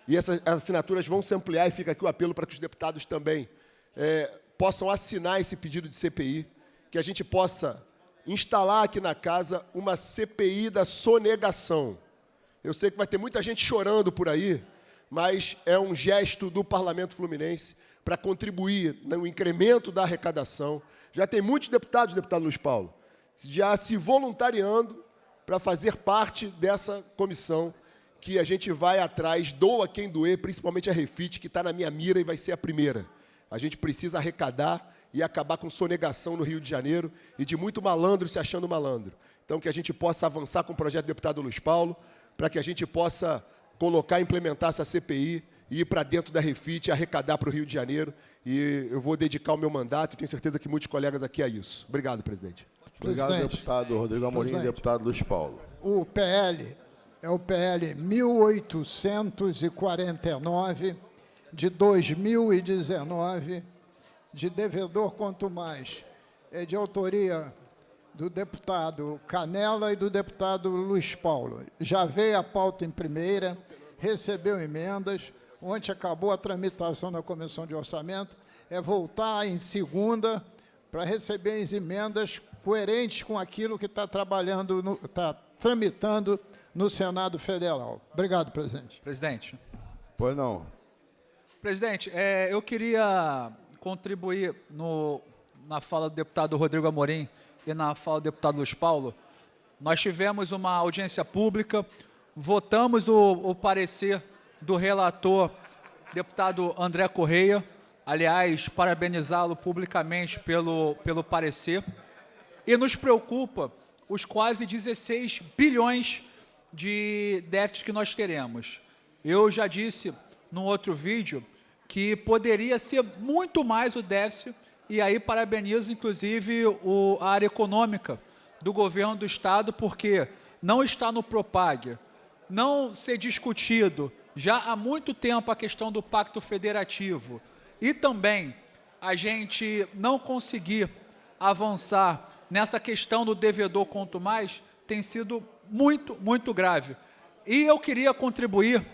e essas assinaturas vão se ampliar, e fica aqui o apelo para que os deputados também possam assinar esse pedido de CPI, que a gente possa instalar aqui na casa uma CPI da sonegação. Eu sei que vai ter muita gente chorando por aí, mas é um gesto do Parlamento Fluminense para contribuir no incremento da arrecadação. Já tem muitos deputados, deputado Luiz Paulo, já se voluntariando para fazer parte dessa comissão que a gente vai atrás, doa quem doer, principalmente a Refit, que está na minha mira e vai ser a primeira. A gente precisa arrecadar e acabar com sonegação no Rio de Janeiro e de muito malandro se achando malandro. Então, que a gente possa avançar com o projeto do deputado Luiz Paulo, para que a gente possa colocar e implementar essa CPI e ir para dentro da Refit e arrecadar para o Rio de Janeiro. E eu vou dedicar o meu mandato e tenho certeza que muitos colegas aqui a isso. Obrigado, presidente. Obrigado, deputado Rodrigo Amorim e deputado Luiz Paulo. O PL é o PL 1849, de 2019, de devedor quanto mais. É de autoria do deputado Canela e do deputado Luiz Paulo. Já veio a pauta em primeira, recebeu emendas, ontem acabou a tramitação na Comissão de Orçamento, é voltar em segunda para receber as emendas coerentes com aquilo que está tramitando no Senado Federal. Obrigado, presidente. Presidente. Pois não. Presidente, eu queria contribuir na fala do deputado Rodrigo Amorim e na fala do deputado Luiz Paulo. Nós tivemos uma audiência pública, votamos o parecer do relator, deputado André Correia, aliás, parabenizá-lo publicamente pelo parecer, e nos preocupa os quase 16 bilhões de déficit que nós teremos. Eu já disse no outro vídeo que poderia ser muito mais o déficit, e aí parabenizo, inclusive, a área econômica do governo do Estado, porque não está no Propag, não ser discutido já há muito tempo a questão do Pacto Federativo, e também a gente não conseguir avançar nessa questão do devedor quanto mais, tem sido muito, muito grave. E eu queria contribuir.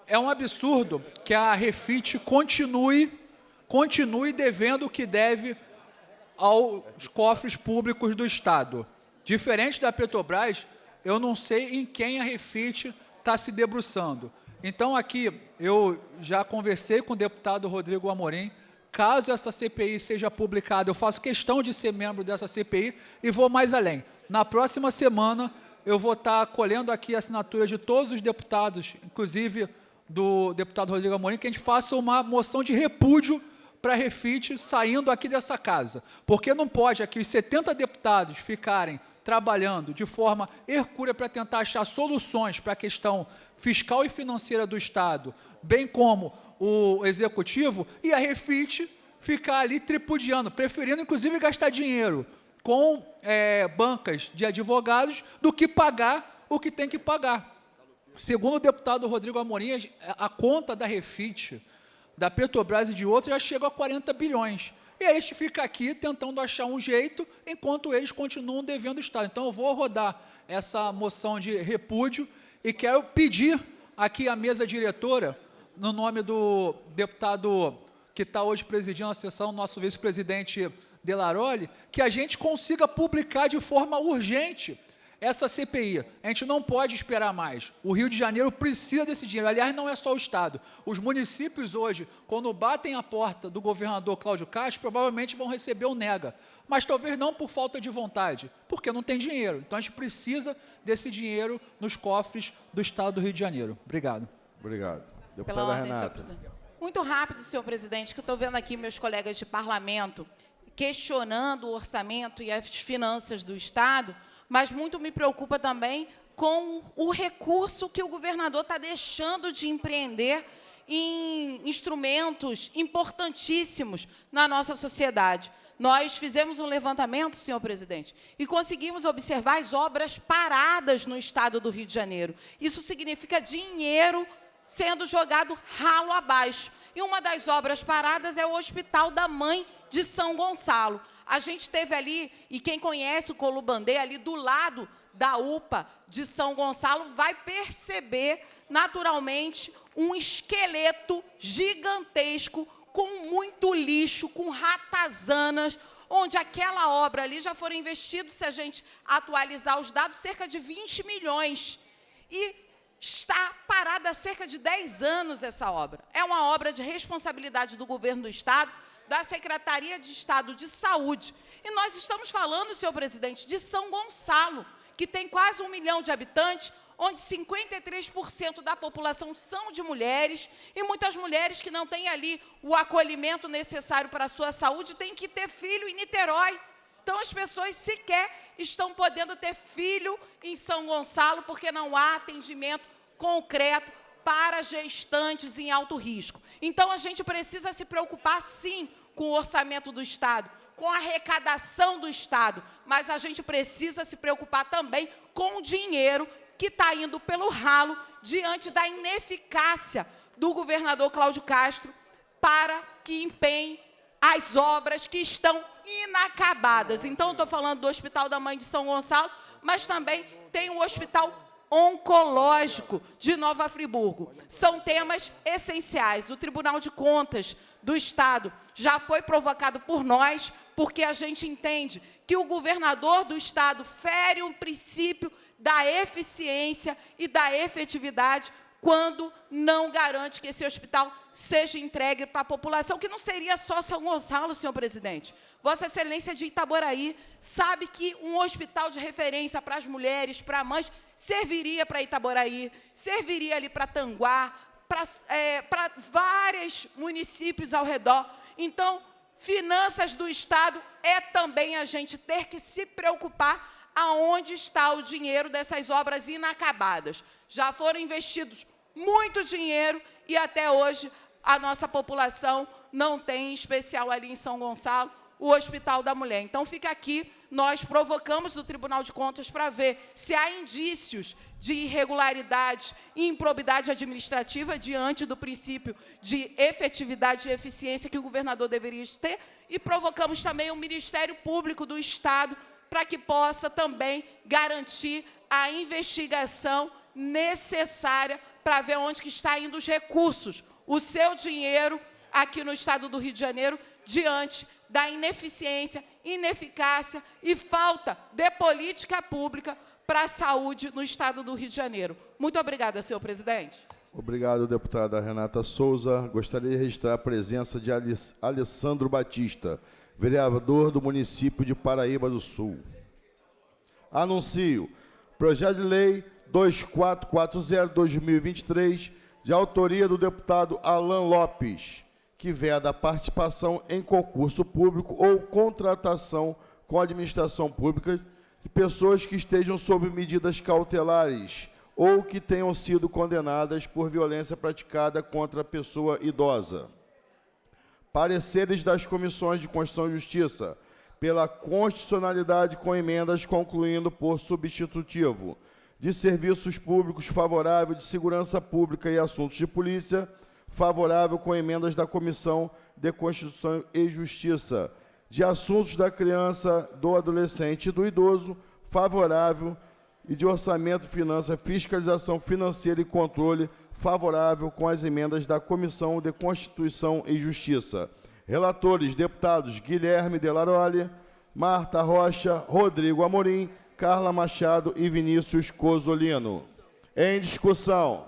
É um absurdo que a Refit continue devendo o que deve aos cofres públicos do Estado. Diferente da Petrobras, eu não sei em quem a Refit está se debruçando. Então, aqui, eu já conversei com o deputado Rodrigo Amorim. Caso essa CPI seja publicada, eu faço questão de ser membro dessa CPI e vou mais além. Na próxima semana, eu vou estar colhendo aqui a assinatura de todos os deputados, inclusive do deputado Rodrigo Amorim, que a gente faça uma moção de repúdio para a Refit saindo aqui dessa casa. Porque não pode aqui os 70 deputados ficarem trabalhando de forma hercúlea para tentar achar soluções para a questão fiscal e financeira do Estado, bem como o Executivo, e a Refit ficar ali tripudiando, preferindo, inclusive, gastar dinheiro com bancas de advogados do que pagar o que tem que pagar. Segundo o deputado Rodrigo Amorim, a conta da Refit, da Petrobras e de outros já chega a 40 bilhões. E aí a gente fica aqui tentando achar um jeito, enquanto eles continuam devendo o Estado. Então, eu vou rodar essa moção de repúdio e quero pedir aqui a mesa diretora, no nome do deputado que está hoje presidindo a sessão, nosso vice-presidente Delaroli, que a gente consiga publicar de forma urgente essa CPI. A gente não pode esperar mais. O Rio de Janeiro precisa desse dinheiro. Aliás, não é só o Estado. Os municípios hoje, quando batem a porta do governador Cláudio Castro, provavelmente vão receber o nega. Mas talvez não por falta de vontade, porque não tem dinheiro. Então a gente precisa desse dinheiro nos cofres do Estado do Rio de Janeiro. Obrigado. Obrigado. Pela Deputada ordem, senhor Renata. presidente. Muito rápido, senhor presidente, que eu estou vendo aqui meus colegas de parlamento questionando o orçamento e as finanças do Estado, mas muito me preocupa também com o recurso que o governador está deixando de empreender em instrumentos importantíssimos na nossa sociedade. Nós fizemos um levantamento, senhor presidente, e conseguimos observar as obras paradas no Estado do Rio de Janeiro. Isso significa dinheiro sendo jogado ralo abaixo. E uma das obras paradas é o Hospital da Mãe de São Gonçalo. A gente teve ali, e quem conhece o Colubandê, ali do lado da UPA de São Gonçalo, vai perceber, naturalmente, um esqueleto gigantesco, com muito lixo, com ratazanas, onde aquela obra ali já foram investidos, se a gente atualizar os dados, cerca de 20 milhões. E está parada há cerca de 10 anos essa obra. É uma obra de responsabilidade do governo do Estado, da Secretaria de Estado de Saúde. E nós estamos falando, senhor presidente, de São Gonçalo, que tem quase 1 milhão de habitantes, onde 53% da população são de mulheres, e muitas mulheres que não têm ali o acolhimento necessário para a sua saúde têm que ter filho em Niterói. Então, as pessoas sequer estão podendo ter filho em São Gonçalo, porque não há atendimento concreto para gestantes em alto risco. Então, a gente precisa se preocupar, sim, com o orçamento do Estado, com a arrecadação do Estado, mas a gente precisa se preocupar também com o dinheiro que está indo pelo ralo diante da ineficácia do governador Cláudio Castro para que empenhe as obras que estão inacabadas. Então, estou falando do Hospital da Mãe de São Gonçalo, mas também tem o Hospital Oncológico de Nova Friburgo. São temas essenciais. O Tribunal de Contas do Estado já foi provocado por nós, porque a gente entende que o governador do Estado fere um princípio da eficiência e da efetividade quando não garante que esse hospital seja entregue para a população, que não seria só São Gonçalo, senhor presidente. Vossa Excelência de Itaboraí sabe que um hospital de referência para as mulheres, para mães, serviria para Itaboraí, serviria ali para Tanguá, para vários municípios ao redor. Então, finanças do Estado é também a gente ter que se preocupar aonde está o dinheiro dessas obras inacabadas. Já foram investidos muito dinheiro e até hoje a nossa população não tem, em especial ali em São Gonçalo, o Hospital da Mulher. Então, fica aqui, nós provocamos o Tribunal de Contas para ver se há indícios de irregularidade e improbidade administrativa diante do princípio de efetividade e eficiência que o governador deveria ter, e provocamos também o Ministério Público do Estado para que possa também garantir a investigação necessária para ver onde que está indo os recursos, o seu dinheiro aqui no Estado do Rio de Janeiro, diante da ineficiência, ineficácia e falta de política pública para a saúde no Estado do Rio de Janeiro. Muito obrigada, senhor presidente. Obrigado, deputada Renata Souza. Gostaria de registrar a presença de Alessandro Batista, vereador do município de Paraíba do Sul. Anuncio projeto de lei 2440/2023, de autoria do deputado Alan Lopes, que veda a participação em concurso público ou contratação com a administração pública de pessoas que estejam sob medidas cautelares ou que tenham sido condenadas por violência praticada contra a pessoa idosa. Pareceres das comissões de Constituição e Justiça pela constitucionalidade com emendas concluindo por substitutivo, de Serviços Públicos favorável, de Segurança Pública e Assuntos de Polícia favorável com emendas da Comissão de Constituição e Justiça, de Assuntos da Criança, do Adolescente e do Idoso favorável, e de Orçamento, Finanças, Fiscalização Financeira e Controle, favorável com as emendas da Comissão de Constituição e Justiça. Relatores, deputados Guilherme Delaroli, Marta Rocha, Rodrigo Amorim, Carla Machado e Vinícius Cozolino. Em discussão.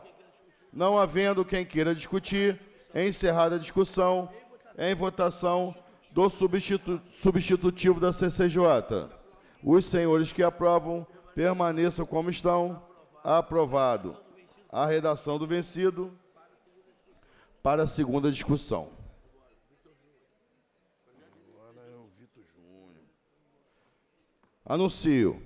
Não havendo quem queira discutir, encerrada a discussão, em votação do substitutivo da CCJ. Os senhores que aprovam, permaneçam como estão. Aprovado. A redação do vencido para a segunda discussão. Anuncio.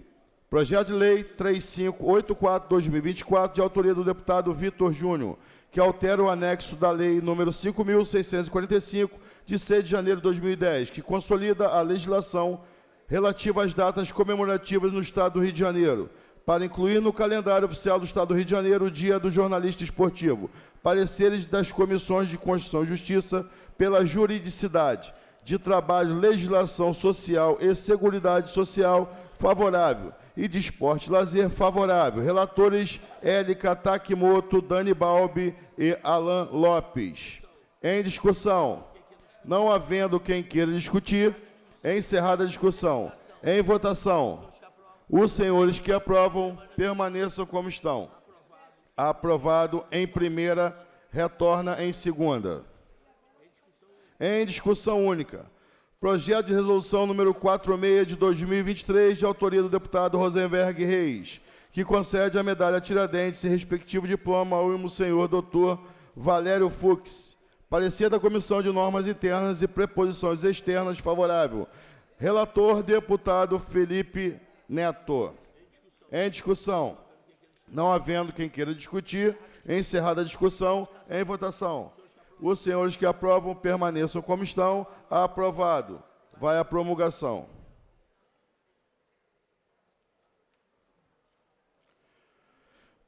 Projeto de Lei 3584/2024, de autoria do deputado Vitor Júnior, que altera o anexo da Lei nº 5.645, de 6 de janeiro de 2010, que consolida a legislação relativa às datas comemorativas no Estado do Rio de Janeiro, para incluir no calendário oficial do Estado do Rio de Janeiro o Dia do Jornalista Esportivo. Pareceres das Comissões de Constituição e Justiça pela juridicidade de trabalho, legislação social e seguridade social, favorável, e de esporte e lazer, favorável. Relatores Élica Takimoto, Dani Balbi e Alan Lopes. Em discussão. Não havendo quem queira discutir, encerrada a discussão. Em votação. Os senhores que aprovam, permaneçam como estão. Aprovado em primeira, retorna em segunda. Em discussão única. Projeto de resolução número 46 de 2023, de autoria do deputado Rosenberg Reis, que concede a medalha Tiradentes e respectivo diploma ao ilmo-senhor doutor Valério Fux. Parecer da Comissão de Normas Internas e Preposições Externas, favorável. Relator, deputado Felipe Neto. Em discussão. Não havendo quem queira discutir, encerrada a discussão, em votação. Os senhores que aprovam, permaneçam como estão. Aprovado. Vai à promulgação.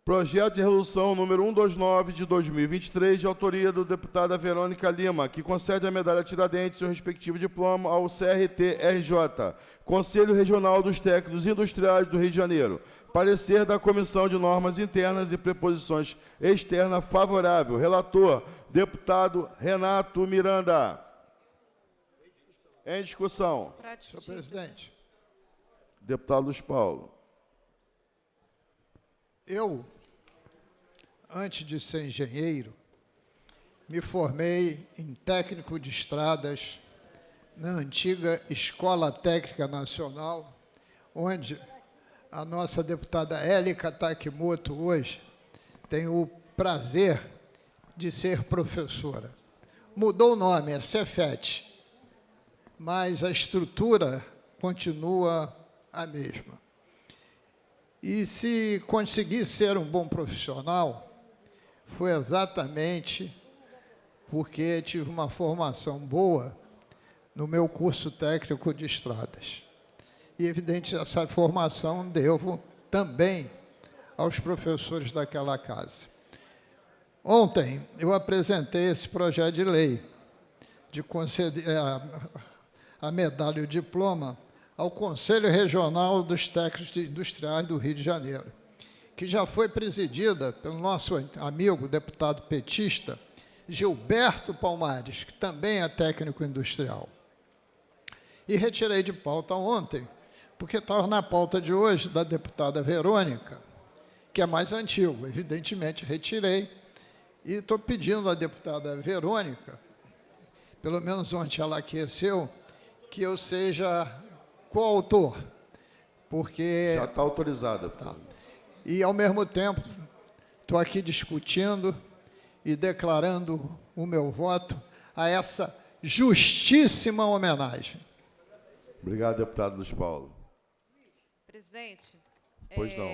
Projeto de resolução número 129 de 2023, de autoria do deputada Verônica Lima, que concede a medalha Tiradentes e seu respectivo diploma ao CRT-RJ, Conselho Regional dos Técnicos Industriais do Rio de Janeiro. Parecer da Comissão de Normas Internas e Preposições Externas, favorável. Relator, deputado Renato Miranda. Em discussão. Senhor presidente. Deputado Luiz Paulo. Eu, antes de ser engenheiro, me formei em técnico de estradas na antiga Escola Técnica Nacional, onde a nossa deputada Élica Takimoto hoje tem o prazer de ser professora. Mudou o nome, é Cefet, mas a estrutura continua a mesma. E se consegui ser um bom profissional, foi exatamente porque tive uma formação boa no meu curso técnico de estradas. E, evidente, essa formação devo também aos professores daquela casa. Ontem, eu apresentei esse projeto de lei de conceder a medalha e o diploma ao Conselho Regional dos Técnicos Industriais do Rio de Janeiro, que já foi presidida pelo nosso amigo deputado petista, Gilberto Palmares, que também é técnico industrial. E retirei de pauta ontem, porque estava na pauta de hoje da deputada Verônica, que é mais antigo, evidentemente retirei, e estou pedindo à deputada Verônica, pelo menos ontem ela aqueceu, que eu seja coautor, porque... Já está autorizada. Tá. E, ao mesmo tempo, estou aqui discutindo e declarando o meu voto a essa justíssima homenagem. Obrigado, deputado Luiz Paulo. Presidente, Pois não.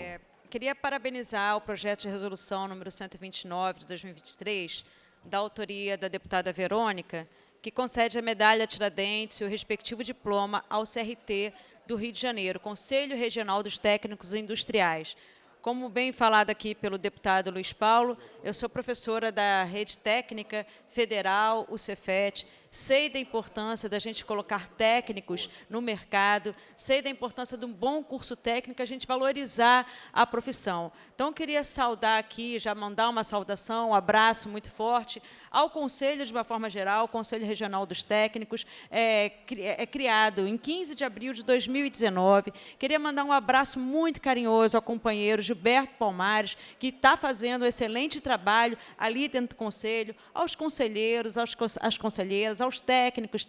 Queria parabenizar o projeto de resolução número 129 de 2023, da autoria da deputada Verônica, que concede a medalha Tiradentes e o respectivo diploma ao CRT do Rio de Janeiro, Conselho Regional dos Técnicos Industriais. Como bem falado aqui pelo deputado Luiz Paulo, eu sou professora da Rede Técnica Federal, o Cefet, sei da importância da gente colocar técnicos no mercado, sei da importância de um bom curso técnico, a gente valorizar a profissão. Então, eu queria saudar aqui, já mandar uma saudação, um abraço muito forte ao Conselho, de uma forma geral, o Conselho Regional dos Técnicos, criado em 15 de abril de 2019. Queria mandar um abraço muito carinhoso ao companheiro Gilberto Palmares, que está fazendo um excelente trabalho ali dentro do Conselho, aos conselheiros, às conselheiras, aos técnicos,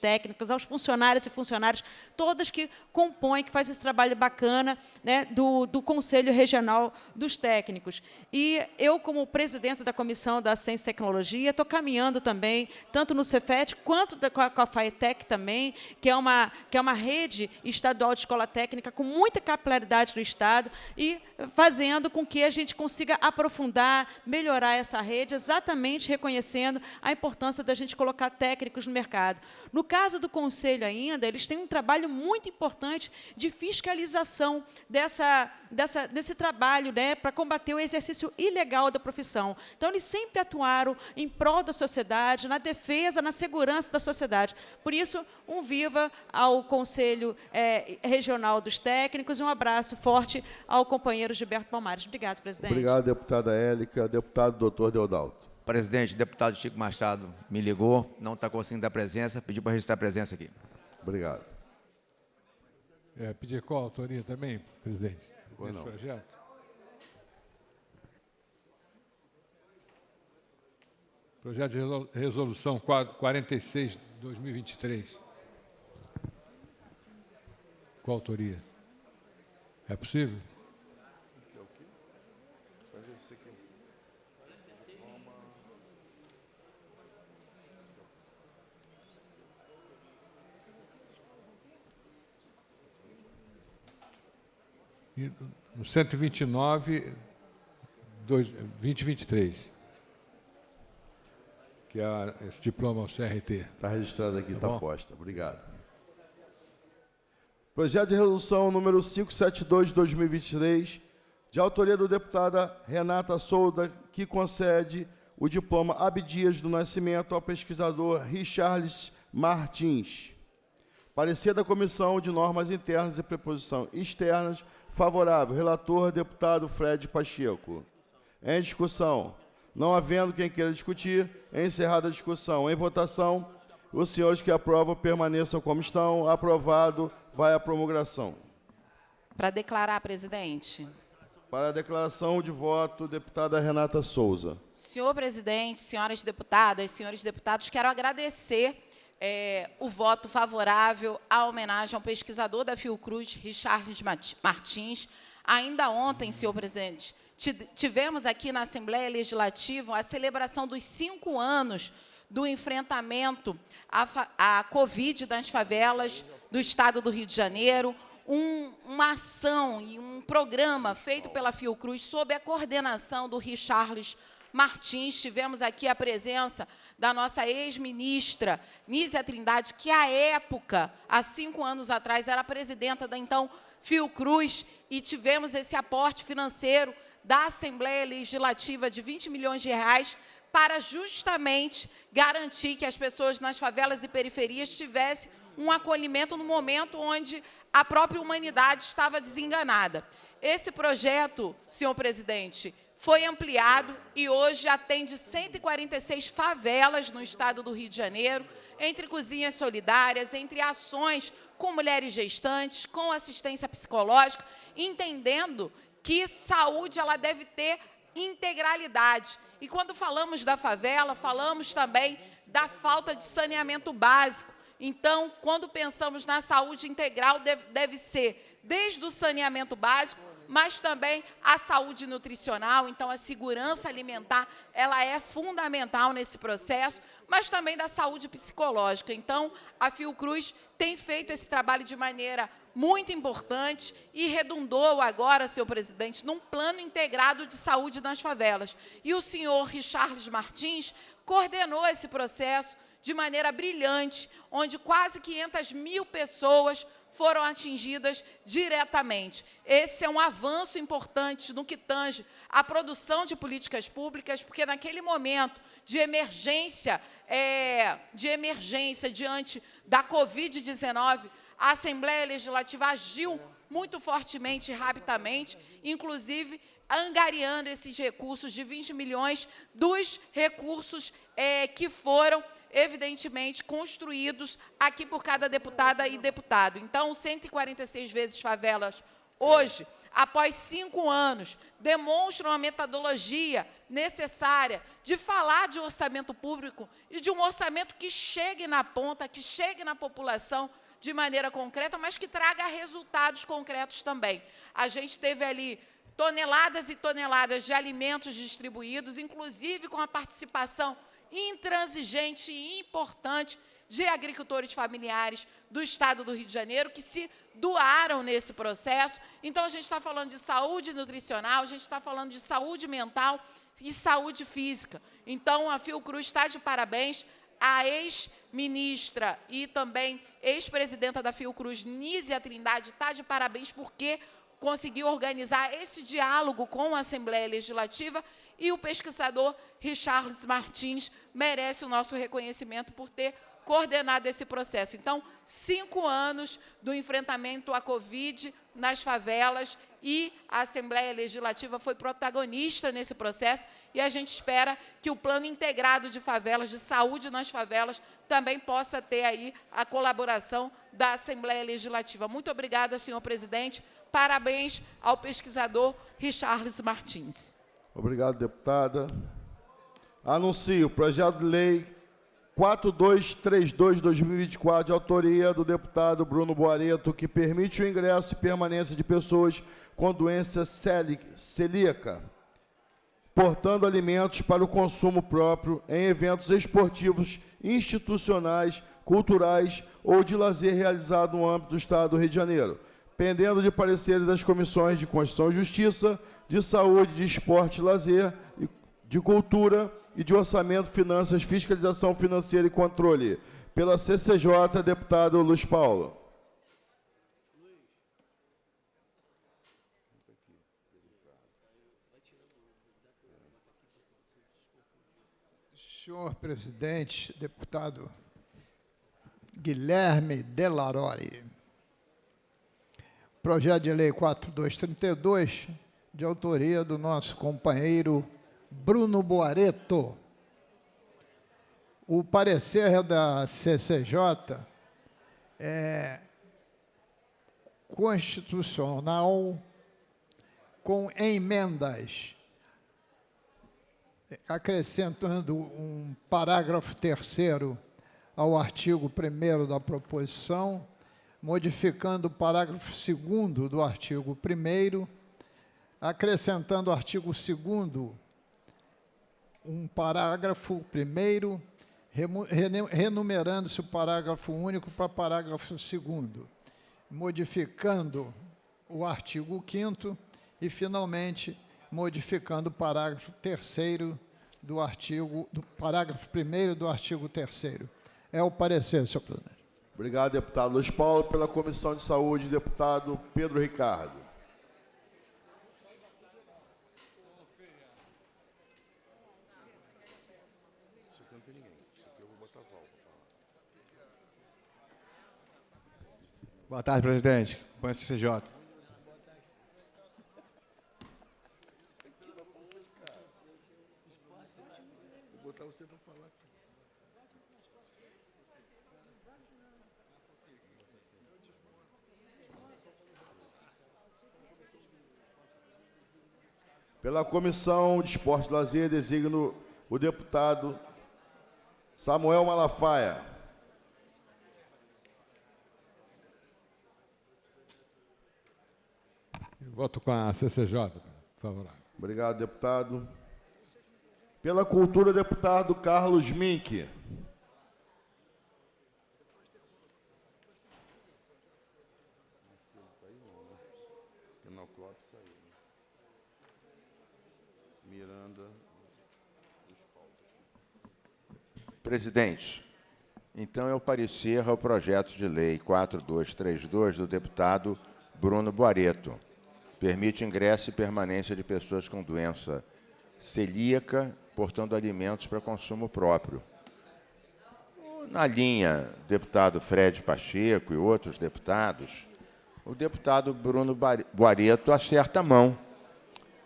aos funcionários e funcionárias, todas que compõem, que fazem esse trabalho bacana, né, do Conselho Regional dos Técnicos. E eu, como presidente da Comissão da Ciência e Tecnologia, estou caminhando também, tanto no Cefet, quanto com a FAETEC também, que é uma rede estadual de escola técnica com muita capilaridade no Estado, e fazendo com que a gente consiga aprofundar, melhorar essa rede, exatamente reconhecendo a importância da gente colocar técnicos no mercado. No caso do Conselho ainda, eles têm um trabalho muito importante de fiscalização desse trabalho, né, para combater o exercício ilegal da profissão. Então, eles sempre atuaram em prol da sociedade, na defesa, na segurança da sociedade. Por isso, um viva ao Conselho Regional dos Técnicos e um abraço forte ao companheiro Gilberto Palmares. Obrigado, presidente. Obrigado, deputada Élica. Deputado doutor Deodalto. Presidente, o deputado Chico Machado me ligou, não está conseguindo dar presença, pediu para registrar a presença aqui. Obrigado. Pedir qual autoria também, presidente, Ou desse não. projeto? Projeto de resolução 46/2023. Qual autoria? É possível? E no 129/2023, que é esse diploma ao CRT. Está registrado aqui, Tá está bom? posta. Obrigado. Projeto de resolução número 572 de 2023, de autoria do deputada Renata Souza, que concede o diploma Abdias do Nascimento ao pesquisador Richarles Martins. Parecer da Comissão de Normas Internas e Preposição Externas, favorável. Relator, deputado Fred Pacheco. Em discussão. Não havendo quem queira discutir, encerrada a discussão. Em votação, os senhores que aprovam permaneçam como estão. Aprovado, vai à promulgação. Para declarar, presidente. Para a declaração de voto, deputada Renata Souza. Senhor presidente, senhoras deputadas, senhores deputados, quero agradecer o voto favorável à homenagem ao pesquisador da Fiocruz, Richarles Martins. Ainda ontem, senhor presidente, tivemos aqui na Assembleia Legislativa a celebração dos 5 anos do enfrentamento à Covid nas favelas do Estado do Rio de Janeiro, uma ação e um programa feito pela Fiocruz sob a coordenação do Richarles Martins. Tivemos aqui a presença da nossa ex-ministra Nízia Trindade, que, à época, há 5 anos atrás, era presidenta da, então, Fiocruz, e tivemos esse aporte financeiro da Assembleia Legislativa de 20 milhões de reais para justamente garantir que as pessoas nas favelas e periferias tivessem um acolhimento no momento onde a própria humanidade estava desenganada. Esse projeto, senhor presidente, foi ampliado e hoje atende 146 favelas no estado do Rio de Janeiro, entre cozinhas solidárias, entre ações com mulheres gestantes, com assistência psicológica, entendendo que saúde ela deve ter integralidade. E quando falamos da favela, falamos também da falta de saneamento básico. Então, quando pensamos na saúde integral, deve ser desde o saneamento básico, mas também a saúde nutricional. Então, a segurança alimentar, ela é fundamental nesse processo, mas também da saúde psicológica. Então, a Fiocruz tem feito esse trabalho de maneira muito importante e redundou agora, senhor presidente, num plano integrado de saúde nas favelas. E o senhor Richarles Martins coordenou esse processo de maneira brilhante, onde quase 500 mil pessoas foram atingidas diretamente. Esse é um avanço importante no que tange à produção de políticas públicas, porque naquele momento de emergência diante da Covid-19, a Assembleia Legislativa agiu muito fortemente e rapidamente, inclusive angariando esses recursos de 20 milhões dos recursos que foram, evidentemente, construídos aqui por cada deputada e deputado. Então, 146 vezes favelas hoje, após 5 anos, demonstram a metodologia necessária de falar de orçamento público e de um orçamento que chegue na ponta, que chegue na população de maneira concreta, mas que traga resultados concretos também. A gente teve ali toneladas e toneladas de alimentos distribuídos, inclusive com a participação intransigente e importante de agricultores familiares do Estado do Rio de Janeiro, que se doaram nesse processo. Então, a gente está falando de saúde nutricional, a gente está falando de saúde mental e saúde física. Então, a Fiocruz está de parabéns. A ex-ministra e também ex-presidenta da Fiocruz, Nízia Trindade, está de parabéns porque conseguiu organizar esse diálogo com a Assembleia Legislativa, e o pesquisador Richarlis Martins merece o nosso reconhecimento por ter coordenado esse processo. Então, 5 anos do enfrentamento à Covid nas favelas, e a Assembleia Legislativa foi protagonista nesse processo, e a gente espera que o Plano Integrado de Favelas, de Saúde nas Favelas, também possa ter aí a colaboração da Assembleia Legislativa. Muito obrigada, senhor presidente. Parabéns ao pesquisador Richarlis Martins. Obrigado, deputada. Anuncio o projeto de lei 4232/2024, de autoria do deputado Bruno Boareto, que permite o ingresso e permanência de pessoas com doença celíaca, portando alimentos para o consumo próprio em eventos esportivos, institucionais, culturais ou de lazer realizado no âmbito do Estado do Rio de Janeiro, pendendo de pareceres das comissões de Constituição e Justiça, de Saúde, de Esporte e Lazer, de Cultura e de Orçamento, Finanças, Fiscalização Financeira e Controle. Pela CCJ, deputado Luiz Paulo. Senhor presidente, deputado Guilherme Delaroli. Projeto de lei 4232, de autoria do nosso companheiro Bruno Boareto. O parecer da CCJ é constitucional com emendas, acrescentando um parágrafo 3º ao artigo 1º da proposição, modificando o parágrafo 2º do artigo 1º, acrescentando o artigo 2º um parágrafo 1º, renumerando-se o parágrafo único para parágrafo 2º, modificando o artigo 5º e, finalmente, modificando o parágrafo 3º do parágrafo 1º do artigo 3º. É o parecer, senhor presidente. Obrigado, deputado Luiz Paulo. Pela Comissão de Saúde, deputado Pedro Ricardo. Isso aqui não tem ninguém. Isso aqui eu vou botar a volta. Boa tarde, presidente. Com a CCJ. Vou botar você para falar aqui. Pela Comissão de Esporte e Lazer, designo o deputado Samuel Malafaia. Voto com a CCJ, favorável. Obrigado, deputado. Pela Cultura, deputado Carlos Mink. Presidente, Então, é o parecer ao projeto de lei 4232 do deputado Bruno Boareto. Permite ingresso e permanência de pessoas com doença celíaca, portando alimentos para consumo próprio. Na linha deputado Fred Pacheco e outros deputados, o deputado Bruno Boareto acerta a mão,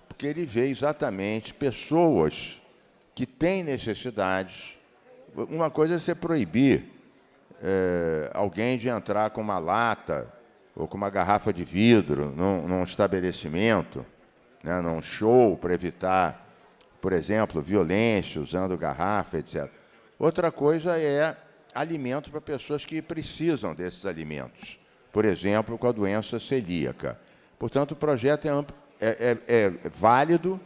porque ele vê exatamente pessoas que têm necessidades. Uma coisa é você proibir alguém de entrar com uma lata ou com uma garrafa de vidro num estabelecimento, né, num show, para evitar, por exemplo, violência, usando garrafa, etc. Outra coisa é alimento para pessoas que precisam desses alimentos, por exemplo, com a doença celíaca. Portanto, o projeto é válido,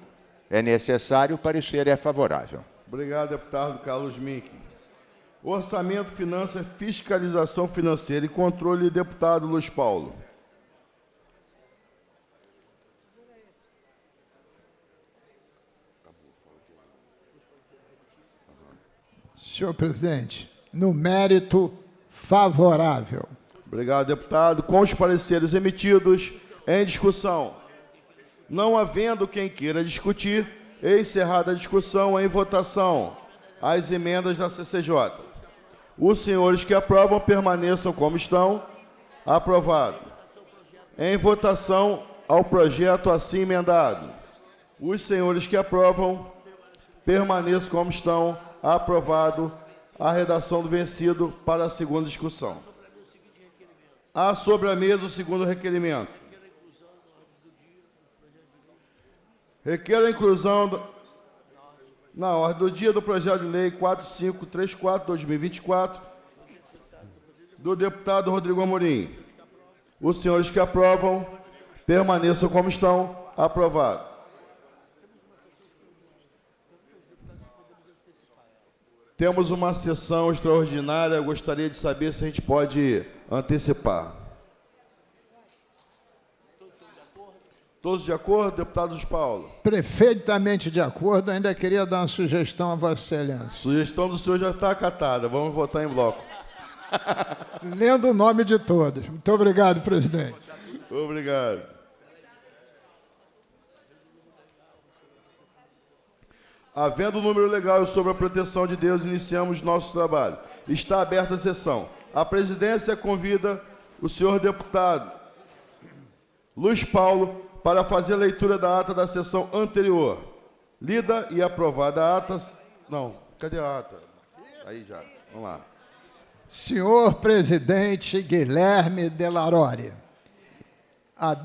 é necessário, o parecer é favorável. Obrigado, deputado Carlos Mink. Orçamento, Finanças, Fiscalização Financeira e Controle, deputado Luiz Paulo. Senhor presidente, no mérito, favorável. Obrigado, deputado. Com os pareceres emitidos, em discussão. Não havendo quem queira discutir, encerrada a discussão, em votação as emendas da CCJ. Os senhores que aprovam permaneçam como estão. Aprovado. Em votação ao projeto assim emendado. Os senhores que aprovam permaneçam como estão. Aprovado a redação do vencido para a segunda discussão. Há sobre a mesa o segundo requerimento. Requer a inclusão na ordem do dia do projeto de lei 4534/2024 do deputado Rodrigo Amorim. Os senhores que aprovam permaneçam como estão. Aprovado. Temos uma sessão extraordinária. Eu gostaria de saber se a gente pode antecipar. Todos de acordo, deputado Luiz Paulo? Perfeitamente de acordo. Ainda queria dar uma sugestão a Vossa Excelência. Sugestão do senhor já está acatada. Vamos votar em bloco. Lendo o nome de todos. Muito obrigado, presidente. Obrigado. Havendo o número legal e sobre a proteção de Deus, iniciamos nosso trabalho. Está aberta a sessão. A presidência convida o senhor deputado Luiz Paulo para fazer a leitura da ata da sessão anterior. Lida e aprovada a ata... Não, cadê a ata? Aí já, vamos lá. Senhor presidente Guilherme Delarolle, a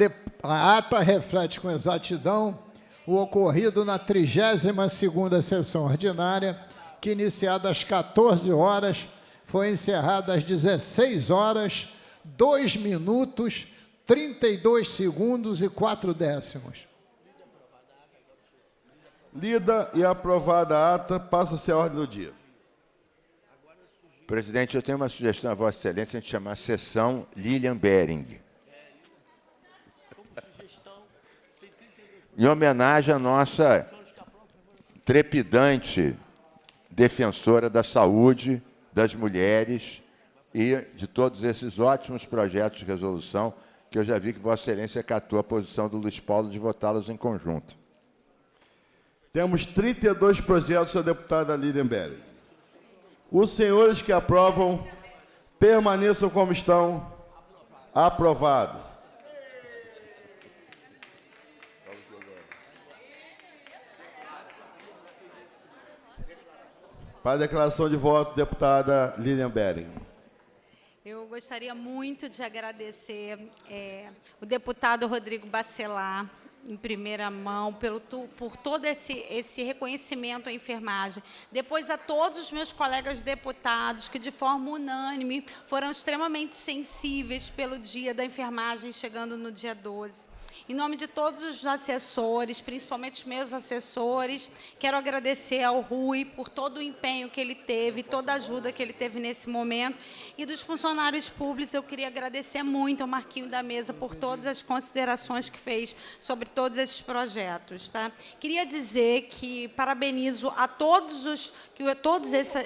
ata reflete com exatidão o ocorrido na 32ª sessão ordinária, que, iniciada às 14 horas, foi encerrada às 16 horas, 2 minutos, 32 segundos e 4 décimos. Lida e aprovada a ata, passa-se a ordem do dia. Presidente, eu tenho uma sugestão a Vossa Excelência, a gente chamar sessão Lilian Bering. Em homenagem à nossa trepidante defensora da saúde, das mulheres e de todos esses ótimos projetos de resolução que eu já vi que Vossa Excelência acatou a posição do Luiz Paulo de votá-los em conjunto. Temos 32 projetos da deputada Lilian Bering. Os senhores que aprovam permaneçam como estão. Aprovado. Para a declaração de voto, deputada Lilian Bering. Eu gostaria muito de agradecer o deputado Rodrigo Bacelar, em primeira mão, por todo esse reconhecimento à enfermagem. Depois, a todos os meus colegas deputados, que, de forma unânime, foram extremamente sensíveis pelo Dia da Enfermagem, chegando no dia 12. Em nome de todos os assessores, principalmente os meus assessores, quero agradecer ao Rui por todo o empenho que ele teve, toda a ajuda que ele teve nesse momento. E dos funcionários públicos, eu queria agradecer muito ao Marquinho da Mesa por todas as considerações que fez sobre todos esses projetos. Tá? Queria dizer que parabenizo a todas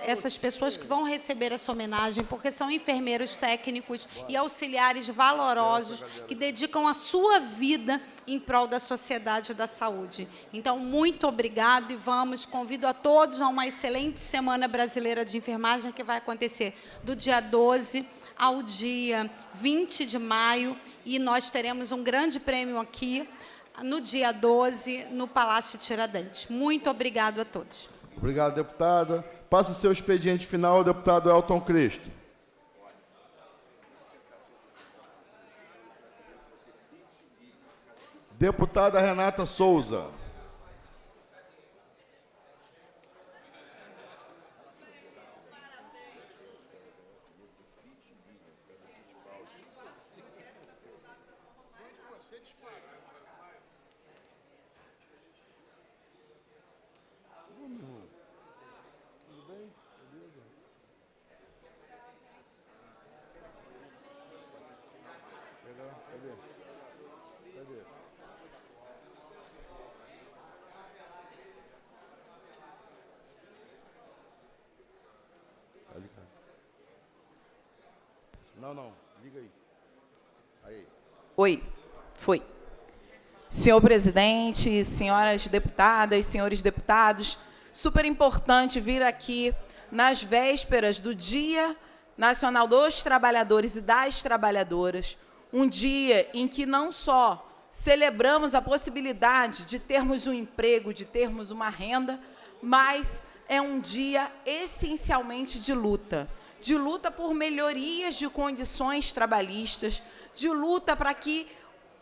essas pessoas que vão receber essa homenagem, porque são enfermeiros técnicos e auxiliares valorosos que dedicam a sua vida em prol da sociedade e da saúde. Então, muito obrigado e convido a todos a uma excelente Semana Brasileira de Enfermagem que vai acontecer do dia 12 ao dia 20 de maio e nós teremos um grande prêmio aqui no dia 12 no Palácio Tiradentes. Muito obrigado a todos. Obrigado, deputada. Passa seu expediente final ao deputado Elton Cristo. Deputada Renata Souza. Não, liga aí. Aí. Oi, foi. Senhor presidente, senhoras deputadas, senhores deputados, super importante vir aqui nas vésperas do Dia Nacional dos Trabalhadores e das Trabalhadoras, um dia em que não só celebramos a possibilidade de termos um emprego, de termos uma renda, mas é um dia essencialmente de luta por melhorias de condições trabalhistas, de luta para que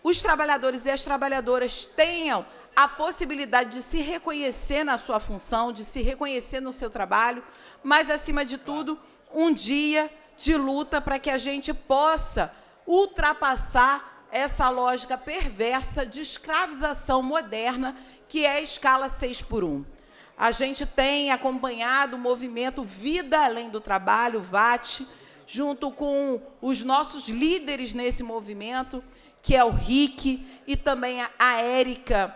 os trabalhadores e as trabalhadoras tenham a possibilidade de se reconhecer na sua função, de se reconhecer no seu trabalho, mas, acima de tudo, um dia de luta para que a gente possa ultrapassar essa lógica perversa de escravização moderna que é a escala 6x1. A gente tem acompanhado o movimento Vida Além do Trabalho, VAT, junto com os nossos líderes nesse movimento, que é o RIC e também a Érica,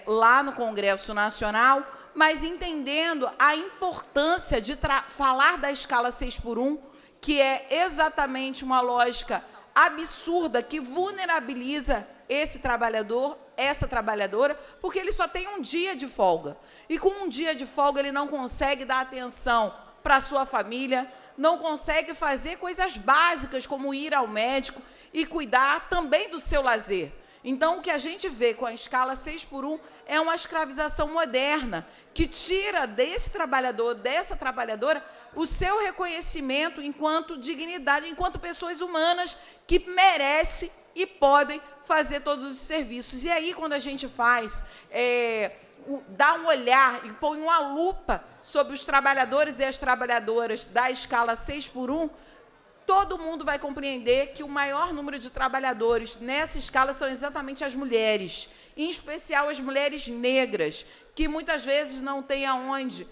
lá no Congresso Nacional, mas entendendo a importância de falar da escala 6x1, que é exatamente uma lógica absurda que vulnerabiliza esse trabalhador, essa trabalhadora, porque ele só tem um dia de folga. E com um dia de folga ele não consegue dar atenção para a sua família, não consegue fazer coisas básicas como ir ao médico e cuidar também do seu lazer. Então, o que a gente vê com a escala 6x1 é uma escravização moderna, que tira desse trabalhador, dessa trabalhadora, o seu reconhecimento enquanto dignidade, enquanto pessoas humanas que merecem e podem fazer todos os serviços. E aí, quando a gente dá um olhar e põe uma lupa sobre os trabalhadores e as trabalhadoras da escala 6x1, todo mundo vai compreender que o maior número de trabalhadores nessa escala são exatamente as mulheres, em especial as mulheres negras, que muitas vezes não têm aonde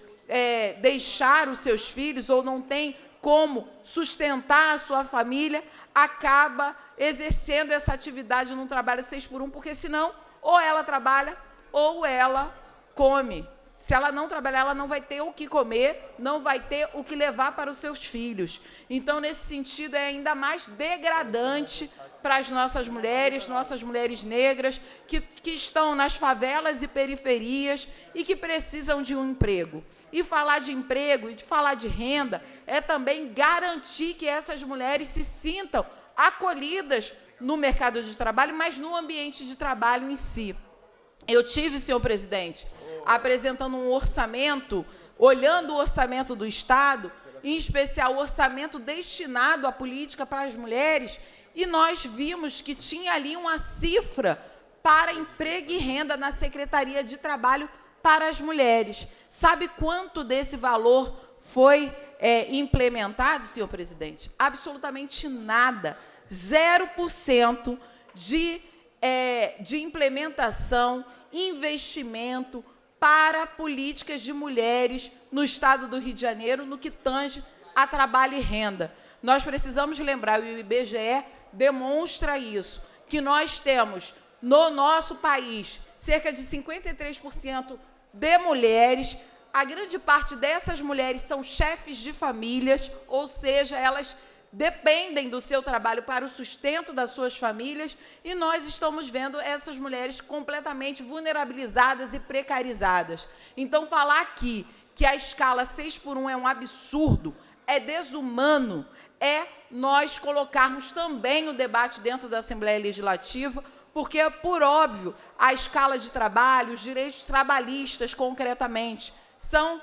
deixar os seus filhos ou não têm como sustentar a sua família, acaba exercendo essa atividade num trabalho 6x1, porque senão ou ela trabalha ou ela come. Se ela não trabalhar, ela não vai ter o que comer, não vai ter o que levar para os seus filhos. Então, nesse sentido, é ainda mais degradante para as nossas mulheres negras, que estão nas favelas e periferias e que precisam de um emprego. E falar de emprego e de falar de renda é também garantir que essas mulheres se sintam acolhidas no mercado de trabalho, mas no ambiente de trabalho em si. Eu tive, senhor presidente, apresentando um orçamento, olhando o orçamento do Estado, em especial o orçamento destinado à política para as mulheres, e nós vimos que tinha ali uma cifra para emprego e renda na Secretaria de Trabalho para as mulheres. Sabe quanto desse valor foi implementado, senhor presidente? Absolutamente nada. 0% de de implementação, investimento para políticas de mulheres no Estado do Rio de Janeiro, no que tange a trabalho e renda. Nós precisamos lembrar, e o IBGE demonstra isso, que nós temos no nosso país cerca de 53% de mulheres. A grande parte dessas mulheres são chefes de famílias, ou seja, elas dependem do seu trabalho para o sustento das suas famílias, e nós estamos vendo essas mulheres completamente vulnerabilizadas e precarizadas. Então, falar aqui que a escala 6x1 é um absurdo, é desumano, é nós colocarmos também o debate dentro da Assembleia Legislativa, porque, por óbvio, a escala de trabalho, os direitos trabalhistas, concretamente, são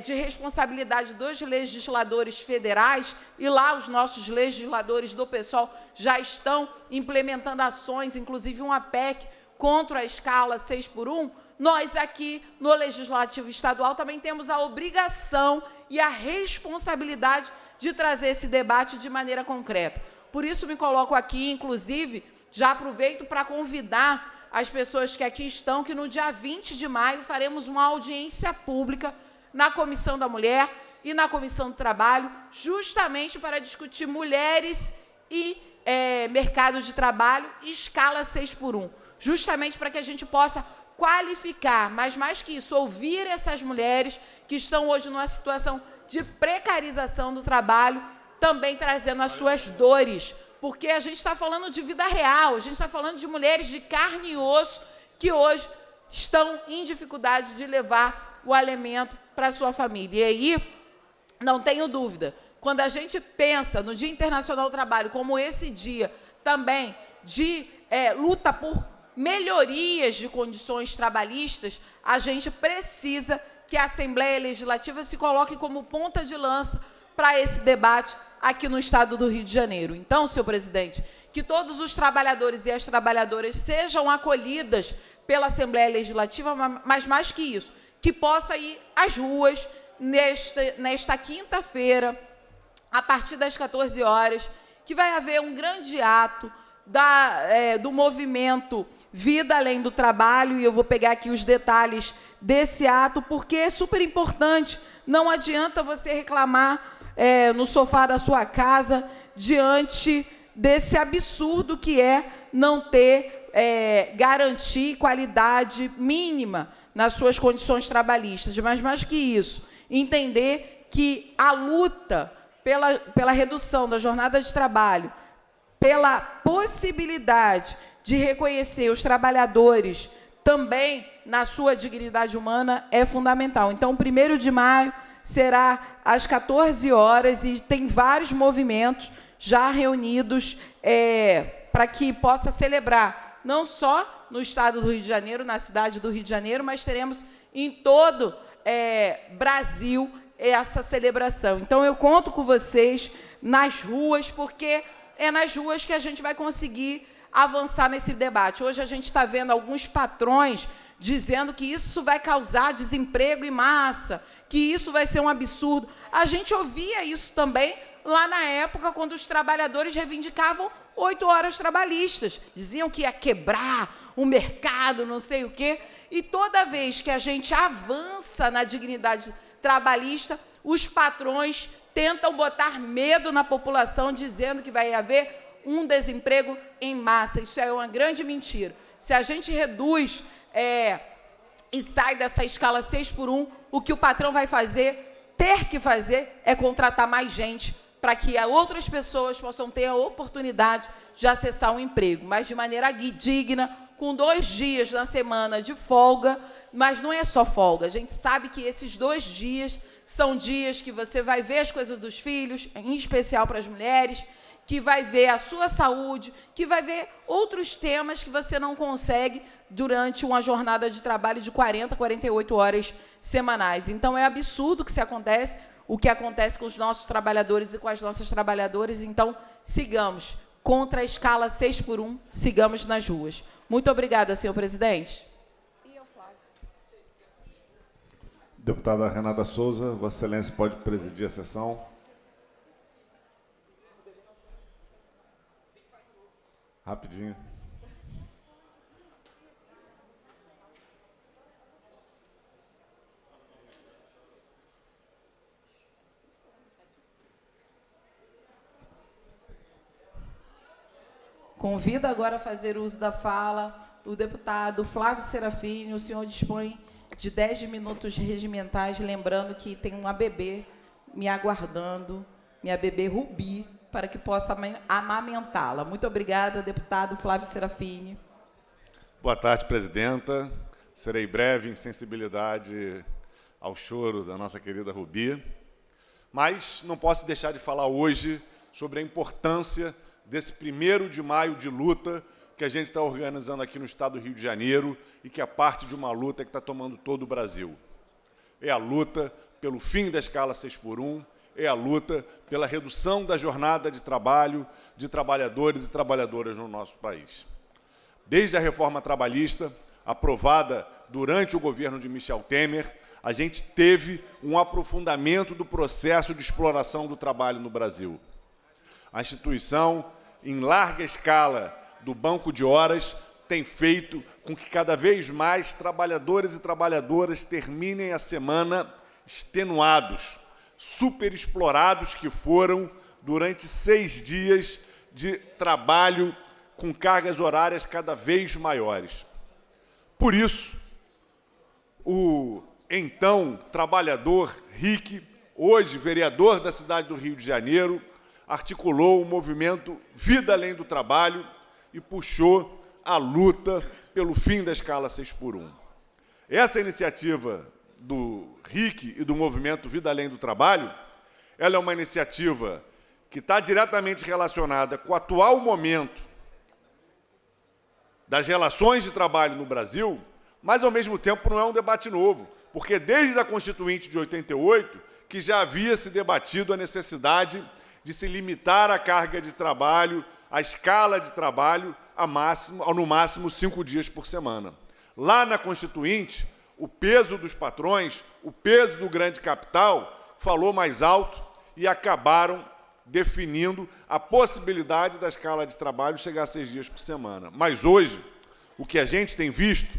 de responsabilidade dos legisladores federais, e lá os nossos legisladores do PSOL já estão implementando ações, inclusive uma PEC contra a escala 6x1, nós aqui no Legislativo Estadual também temos a obrigação e a responsabilidade de trazer esse debate de maneira concreta. Por isso me coloco aqui, inclusive, já aproveito para convidar as pessoas que aqui estão, que no dia 20 de maio faremos uma audiência pública na Comissão da Mulher e na Comissão do Trabalho, justamente para discutir mulheres e mercado de trabalho e escala 6x1, justamente para que a gente possa qualificar, mas mais que isso, ouvir essas mulheres que estão hoje numa situação de precarização do trabalho, também trazendo as suas dores, porque a gente está falando de vida real, a gente está falando de mulheres de carne e osso que hoje estão em dificuldade de levar o alimento para a sua família. E aí, não tenho dúvida, quando a gente pensa no Dia Internacional do Trabalho, como esse dia também de luta por melhorias de condições trabalhistas, a gente precisa que a Assembleia Legislativa se coloque como ponta de lança para esse debate aqui no Estado do Rio de Janeiro. Então, senhor presidente, que todos os trabalhadores e as trabalhadoras sejam acolhidas pela Assembleia Legislativa, mas mais que isso, que possa ir às ruas nesta quinta-feira, a partir das 14 horas, que vai haver um grande ato do movimento Vida Além do Trabalho, e eu vou pegar aqui os detalhes desse ato, porque é super importante. Não adianta você reclamar no sofá da sua casa diante desse absurdo que é não ter garantir qualidade mínima nas suas condições trabalhistas. Mas, mais que isso, entender que a luta pela redução da jornada de trabalho, pela possibilidade de reconhecer os trabalhadores também na sua dignidade humana é fundamental. Então, 1º de maio será às 14 horas e tem vários movimentos já reunidos para que possa celebrar, não só no Estado do Rio de Janeiro, na cidade do Rio de Janeiro, mas teremos em todo Brasil essa celebração. Então, eu conto com vocês nas ruas, porque é nas ruas que a gente vai conseguir avançar nesse debate. Hoje a gente está vendo alguns patrões dizendo que isso vai causar desemprego em massa, que isso vai ser um absurdo. A gente ouvia isso também lá na época, quando os trabalhadores reivindicavam 8 horas trabalhistas. Diziam que ia quebrar o mercado, não sei o quê. E toda vez que a gente avança na dignidade trabalhista, os patrões tentam botar medo na população, dizendo que vai haver um desemprego em massa. Isso é uma grande mentira. Se a gente reduz e sai dessa escala 6x1, o que o patrão vai ter que fazer, é contratar mais gente para que outras pessoas possam ter a oportunidade de acessar um emprego, mas de maneira digna, com 2 dias na semana de folga. Mas não é só folga, a gente sabe que esses 2 dias são dias que você vai ver as coisas dos filhos, em especial para as mulheres, que vai ver a sua saúde, que vai ver outros temas que você não consegue durante uma jornada de trabalho de 40, 48 horas semanais. Então, é absurdo o que acontece com os nossos trabalhadores e com as nossas trabalhadoras. Então, sigamos contra a escala 6x1, sigamos nas ruas. Muito obrigada, senhor presidente. Deputada Renata Souza, Vossa Excelência pode presidir a sessão. Rapidinho. Convido agora a fazer uso da fala o deputado Flávio Serafini. O senhor dispõe de 10 minutos regimentais, lembrando que tem uma bebê me aguardando, minha bebê Rubi, para que possa amamentá-la. Muito obrigada, deputado Flávio Serafini. Boa tarde, presidenta. Serei breve em sensibilidade ao choro da nossa querida Rubi, mas não posso deixar de falar hoje sobre a importância desse 1º de maio de luta que a gente está organizando aqui no estado do Rio de Janeiro e que é parte de uma luta que está tomando todo o Brasil. É a luta pelo fim da escala 6x1, é a luta pela redução da jornada de trabalho de trabalhadores e trabalhadoras no nosso país. Desde a reforma trabalhista, aprovada durante o governo de Michel Temer, a gente teve um aprofundamento do processo de exploração do trabalho no Brasil. A instituição, em larga escala, do banco de horas, tem feito com que cada vez mais trabalhadores e trabalhadoras terminem a semana extenuados, superexplorados que foram durante 6 dias de trabalho com cargas horárias cada vez maiores. Por isso, o então trabalhador Rick, hoje vereador da cidade do Rio de Janeiro, articulou o movimento Vida Além do Trabalho e puxou a luta pelo fim da escala 6x1. Essa iniciativa do Rick e do movimento Vida Além do Trabalho, ela é uma iniciativa que está diretamente relacionada com o atual momento das relações de trabalho no Brasil, mas, ao mesmo tempo, não é um debate novo, porque desde a Constituinte de 88, que já havia se debatido a necessidade de se limitar a carga de trabalho, a escala de trabalho, no máximo 5 dias por semana. Lá na Constituinte, o peso dos patrões, o peso do grande capital, falou mais alto e acabaram definindo a possibilidade da escala de trabalho chegar a 6 dias por semana. Mas hoje, o que a gente tem visto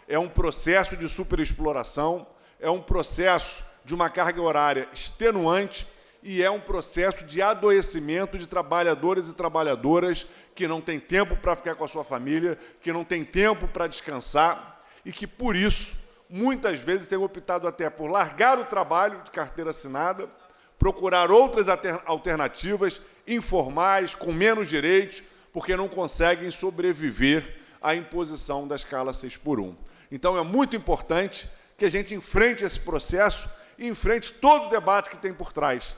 é um processo de superexploração, é um processo de uma carga horária extenuante e é um processo de adoecimento de trabalhadores e trabalhadoras que não têm tempo para ficar com a sua família, que não têm tempo para descansar e que, por isso, muitas vezes têm optado até por largar o trabalho de carteira assinada, procurar outras alternativas informais, com menos direitos, porque não conseguem sobreviver à imposição da escala 6x1. Então, é muito importante que a gente enfrente esse processo e enfrente todo o debate que tem por trás,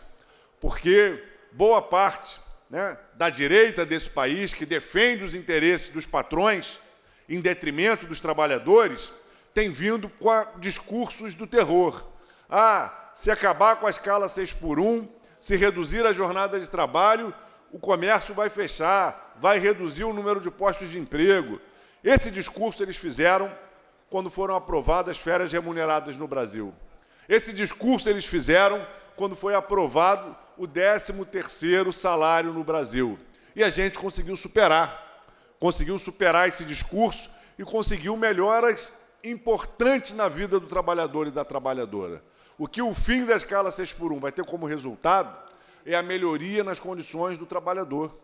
porque boa parte, né, da direita desse país, que defende os interesses dos patrões em detrimento dos trabalhadores, tem vindo com discursos do terror. Se acabar com a escala 6x1, se reduzir a jornada de trabalho, o comércio vai fechar, vai reduzir o número de postos de emprego. Esse discurso eles fizeram quando foram aprovadas férias remuneradas no Brasil. Esse discurso eles fizeram quando foi aprovado o 13º salário no Brasil. E a gente conseguiu superar esse discurso e conseguiu melhoras importantes na vida do trabalhador e da trabalhadora. O que o fim da escala 6x1 vai ter como resultado é a melhoria nas condições do trabalhador.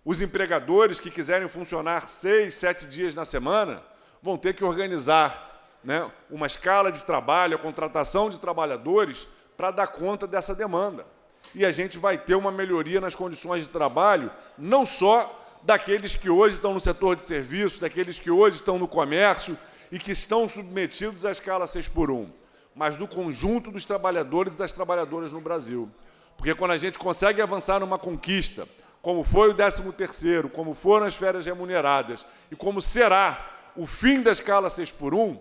Os empregadores que quiserem funcionar 6, 7 dias na semana vão ter que organizar, né, uma escala de trabalho, a contratação de trabalhadores para dar conta dessa demanda. E a gente vai ter uma melhoria nas condições de trabalho, não só daqueles que hoje estão no setor de serviços, daqueles que hoje estão no comércio e que estão submetidos à escala 6x1, mas do conjunto dos trabalhadores e das trabalhadoras no Brasil. Porque quando a gente consegue avançar numa conquista, como foi o 13º, como foram as férias remuneradas e como será o fim da escala 6x1,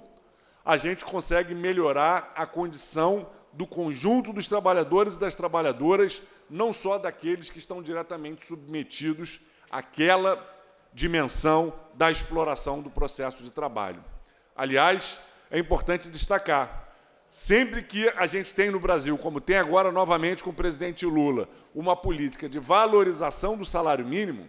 a gente consegue melhorar a condição do conjunto dos trabalhadores e das trabalhadoras, não só daqueles que estão diretamente submetidos àquela dimensão da exploração do processo de trabalho. Aliás, é importante destacar, sempre que a gente tem no Brasil, como tem agora novamente com o presidente Lula, uma política de valorização do salário mínimo,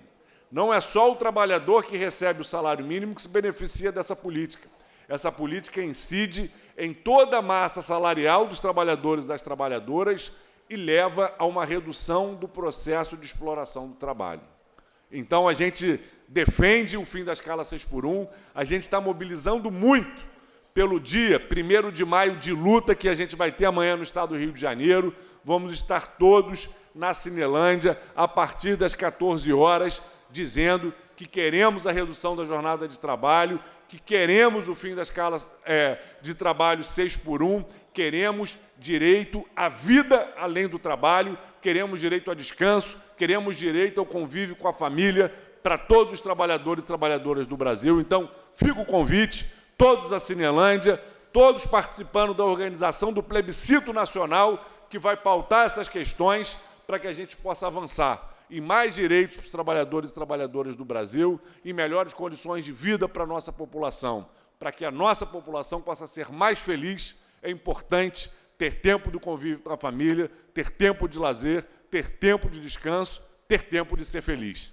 não é só o trabalhador que recebe o salário mínimo que se beneficia dessa política. Essa política incide em toda a massa salarial dos trabalhadores e das trabalhadoras e leva a uma redução do processo de exploração do trabalho. Então, a gente defende o fim da escala 6x1, a gente está mobilizando muito pelo dia 1º de maio de luta que a gente vai ter amanhã no estado do Rio de Janeiro. Vamos estar todos na Cinelândia a partir das 14 horas, dizendo que queremos a redução da jornada de trabalho, que queremos o fim da escala de trabalho 6x1, queremos direito à vida além do trabalho, queremos direito a descanso, queremos direito ao convívio com a família para todos os trabalhadores e trabalhadoras do Brasil. Então, fica o convite, todos à Cinelândia, todos participando da organização do plebiscito nacional que vai pautar essas questões para que a gente possa avançar em mais direitos para os trabalhadores e trabalhadoras do Brasil e melhores condições de vida para a nossa população. Para que a nossa população possa ser mais feliz, é importante ter tempo do convívio com a família, ter tempo de lazer, ter tempo de descanso, ter tempo de ser feliz.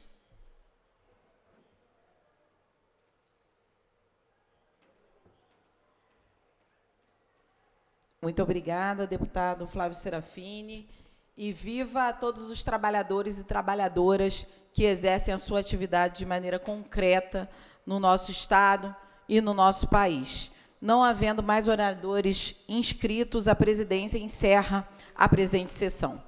Muito obrigada, deputado Flávio Serafini. E viva todos os trabalhadores e trabalhadoras que exercem a sua atividade de maneira concreta no nosso Estado e no nosso país. Não havendo mais oradores inscritos, a presidência encerra a presente sessão.